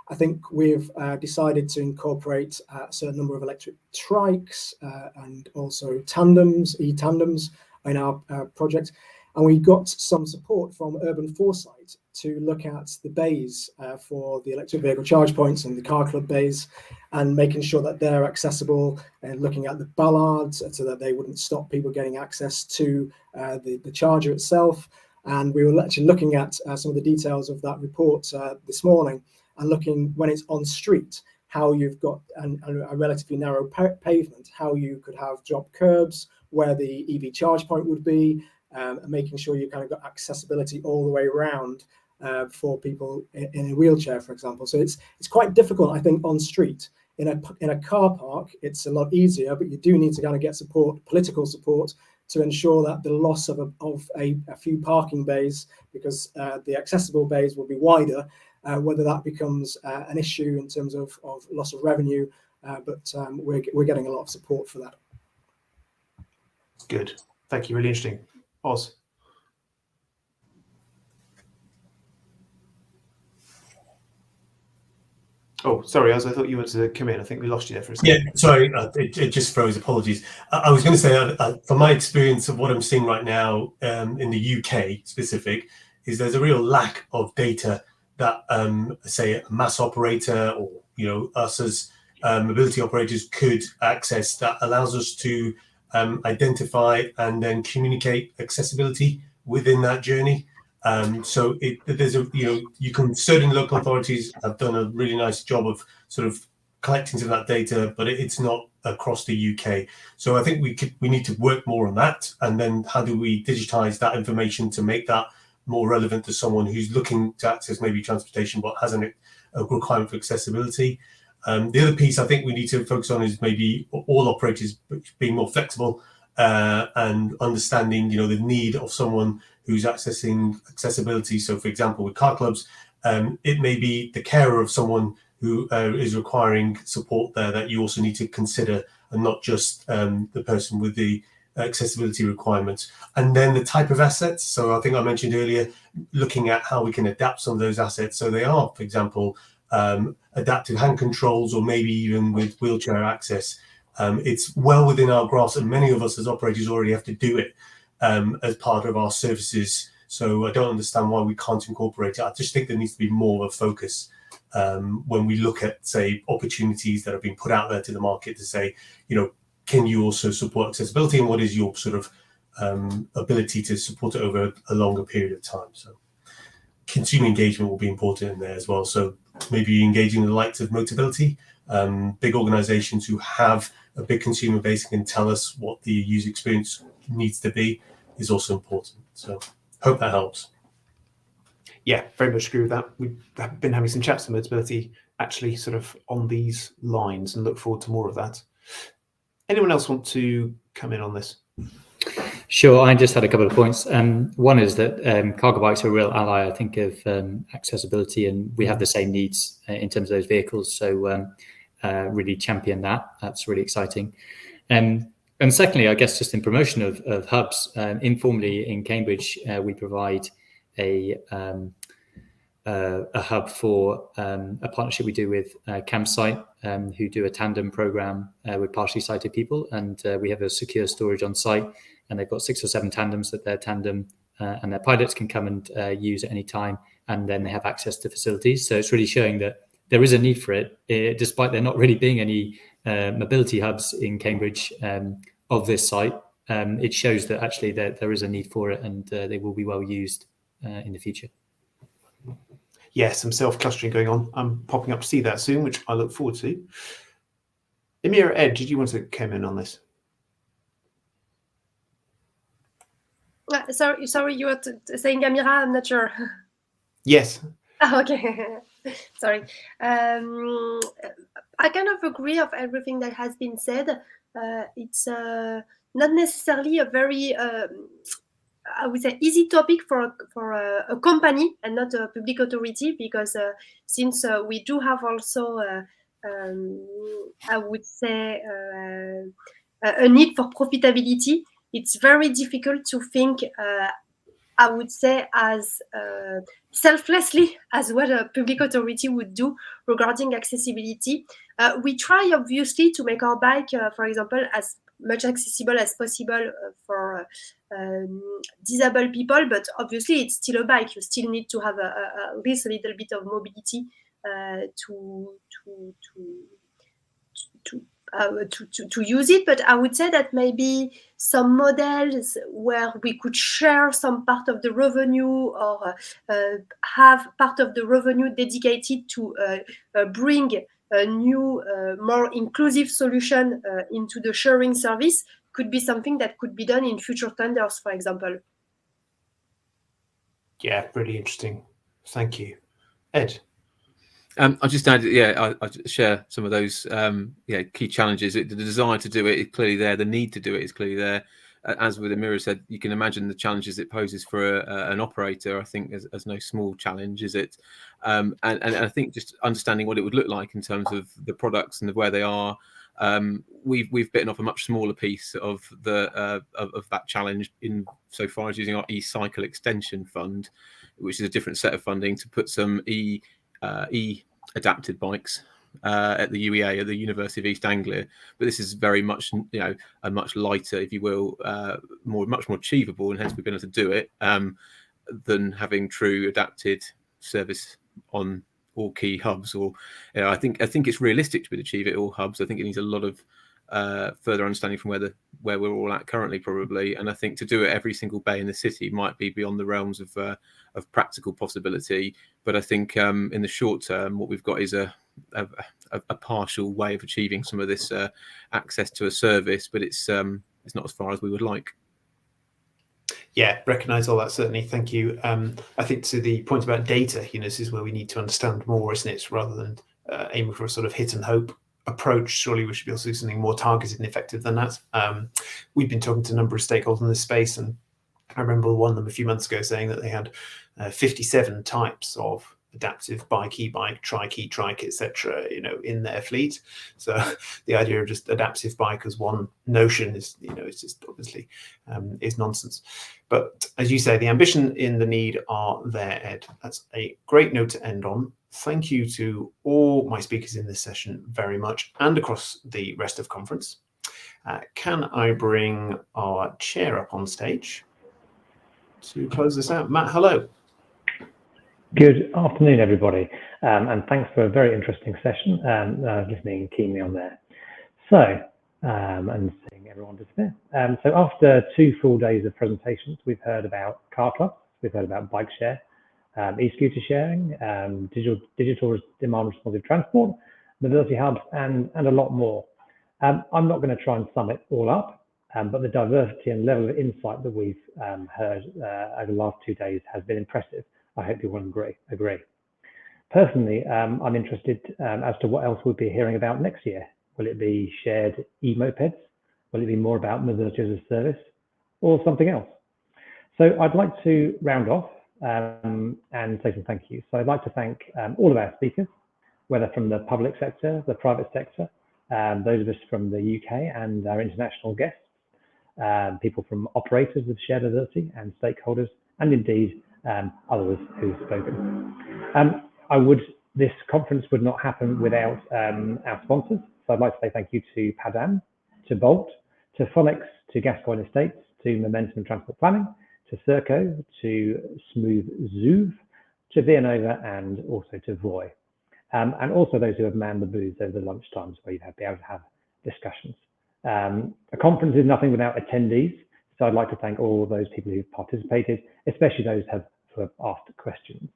I think we've decided to incorporate a certain number of electric trikes and also e-tandems in our project. And we got some support from Urban Foresight to look at the bays for the electric vehicle charge points and the car club bays, and making sure that they're accessible, and looking at the ballards so that they wouldn't stop people getting access to the charger itself. And we were actually looking at some of the details of that report this morning, and looking when it's on street, how you've got a relatively narrow pavement, how you could have drop curbs, where the EV charge point would be, and making sure you kind of got accessibility all the way around for people in a wheelchair, for example. So it's quite difficult, I think, on street. In a car park, it's a lot easier, but you do need to kind of get support, political support, to ensure that the loss of a few parking bays, because the accessible bays will be wider, whether that becomes an issue in terms of loss of revenue, but we're getting a lot of support for that. Good, thank you, really interesting. Oz? Oh, sorry, Oz, I thought you wanted to come in. I think we lost you there for a second. Yeah, sorry, it just froze. Apologies. I was going to say, from my experience of what I'm seeing right now in the UK specific, is there's a real lack of data that, say, a MaaS operator or us as mobility operators could access, that allows us to identify and then communicate accessibility within that journey. So there's you can, certain local authorities have done a really nice job of sort of collecting some of that data, but it's not across the UK. So I think we need to work more on that, and then how do we digitize that information to make that more relevant to someone who's looking to access maybe transportation but has a requirement for accessibility. The other piece I think we need to focus on is maybe all operators being more flexible and understanding, the need of someone who's accessing accessibility. So, for example, with car clubs, it may be the carer of someone who is requiring support there that you also need to consider, and not just the person with the accessibility requirements. And then the type of assets. So I think I mentioned earlier, looking at how we can adapt some of those assets so they are, for example, adaptive hand controls, or maybe even with wheelchair access. It's well within our grasp, and many of us as operators already have to do it as part of our services. So I don't understand why we can't incorporate it. I just think there needs to be more of a focus when we look at, say, opportunities that are being put out there to the market to say, can you also support accessibility, and what is your sort of ability to support it over a longer period of time? So consumer engagement will be important in there as well. So maybe engaging the likes of Motability, big organizations who have a big consumer base and can tell us what the user experience needs to be is also important. So hope that helps. Yeah, very much agree with that. We've been having some chats on Motability actually sort of on these lines, and look forward to more of that. Anyone else want to come in on this? Sure, I just had a couple of points. One is that cargo bikes are a real ally, I think, of accessibility, and we have the same needs in terms of those vehicles. So really champion that. That's really exciting. And secondly, I guess just in promotion of hubs, informally in Cambridge, we provide a hub for a partnership we do with Campsite, who do a tandem program with partially sighted people, and we have a secure storage on site, and they've got 6 or 7 tandems that their tandem and their pilots can come and use at any time, and then they have access to facilities. So it's really showing that there is a need for it, despite there not really being any mobility hubs in Cambridge of this site. It shows that actually there is a need for it, and they will be well used in the future. Yeah, some self-clustering going on. I'm popping up to see that soon, which I look forward to. Emir, Ed, did you want to come in on this? Sorry, you were saying Amira, I'm not sure. Yes. Oh, okay. Sorry. I kind of agree of everything that has been said. It's not necessarily a very I would say easy topic for a company and not a public authority, because since we do have also I would say a need for profitability, it's very difficult to think I would say as selflessly as what a public authority would do regarding accessibility. We try obviously to make our bike, for example, as much accessible as possible for disabled people, but obviously it's still a bike. You still need to have at least a little bit of mobility to use it. But I would say that maybe some models where we could share some part of the revenue, or have part of the revenue dedicated to bring a new, more inclusive solution into the sharing service, could be something that could be done in future tenders, for example. Yeah, really interesting. Thank you. Ed? I just add, I share some of those key challenges. The desire to do it is clearly there. The need to do it is clearly there. As with Amira said, you can imagine the challenges it poses for an operator. I think as no small challenge, is it? And I think just understanding what it would look like in terms of the products and where they are. We've bitten off a much smaller piece of that challenge in so far as using our e-cycle extension fund, which is a different set of funding to put some adapted bikes at the UEA, at the University of East Anglia. But this is very much, a much lighter, if you will, much more achievable, and hence we've been able to do it than having true adapted service on all key hubs. Or I think it's realistic to achieve it at all hubs. I think it needs a lot of further understanding from where we're all at currently, probably. And I think to do it every single bay in the city might be beyond the realms of practical possibility. But I think in the short term, what we've got is a partial way of achieving some of this access to a service, but it's not as far as we would like. Yeah, recognise all that, certainly. Thank you. I think to the point about data, this is where we need to understand more, isn't it? Rather than aiming for a sort of hit and hope approach, surely we should be able to do something more targeted and effective than that. We've been talking to a number of stakeholders in this space, and I remember one of them a few months ago saying that they had 57 types of adaptive bike, e-bike, trike, e-trike, etc., in their fleet. So the idea of just adaptive bike as one notion is, it's just obviously is nonsense. But as you say, the ambition and the need are there, Ed. That's a great note to end on. Thank you to all my speakers in this session very much, and across the rest of conference. Can I bring our chair up on stage to close this out. Matt, hello. Good afternoon, everybody, and thanks for a very interesting session, listening keenly on there. So, and seeing everyone disappear. So after 2 full days of presentations, we've heard about car clubs, we've heard about bike share, e-scooter sharing, digital demand responsive transport, mobility hubs, and a lot more. I'm not going to try and sum it all up, but the diversity and level of insight that we've heard over the last 2 days has been impressive. I hope you will agree. Personally, I'm interested as to what else we'll be hearing about next year. Will it be shared e-mopeds? Will it be more about mobility as a service or something else? So I'd like to round off and say some thank you. So I'd like to thank all of our speakers, whether from the public sector, the private sector, those of us from the UK and our international guests, people from operators of shared mobility and stakeholders, and indeed others who've spoken. This conference would not happen without our sponsors. So I'd like to say thank you to Padam, to Bolt, to Phonex, to Gascoigne Estates, to Momentum Transport Planning, to Serco, to Smooth Zoov, to Vianova, and also to Voy. And also those who have manned the booths over the lunch times where you've been able to have discussions. A conference is nothing without attendees. So I'd like to thank all those people who've participated, especially those who have asked questions.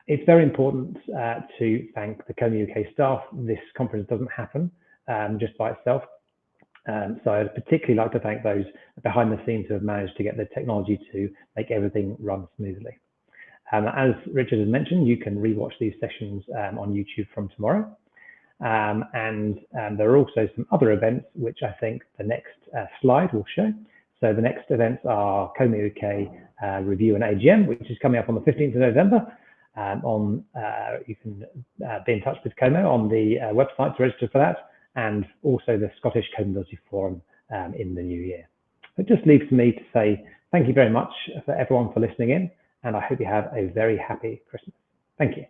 It's very important to thank the COMA UK staff. This conference doesn't happen just by itself. So I'd particularly like to thank those behind the scenes who have managed to get the technology to make everything run smoothly. As Richard has mentioned, you can rewatch these sessions on YouTube from tomorrow. And there are also some other events, which I think the next slide will show. So the next events are COMA UK Review and AGM, which is coming up on the 15th of November. You can be in touch with COMA on the website to register for that, and also the Scottish Co-Mobility Forum in the new year. It just leaves me to say thank you very much for everyone for listening in, and I hope you have a very happy Christmas. Thank you.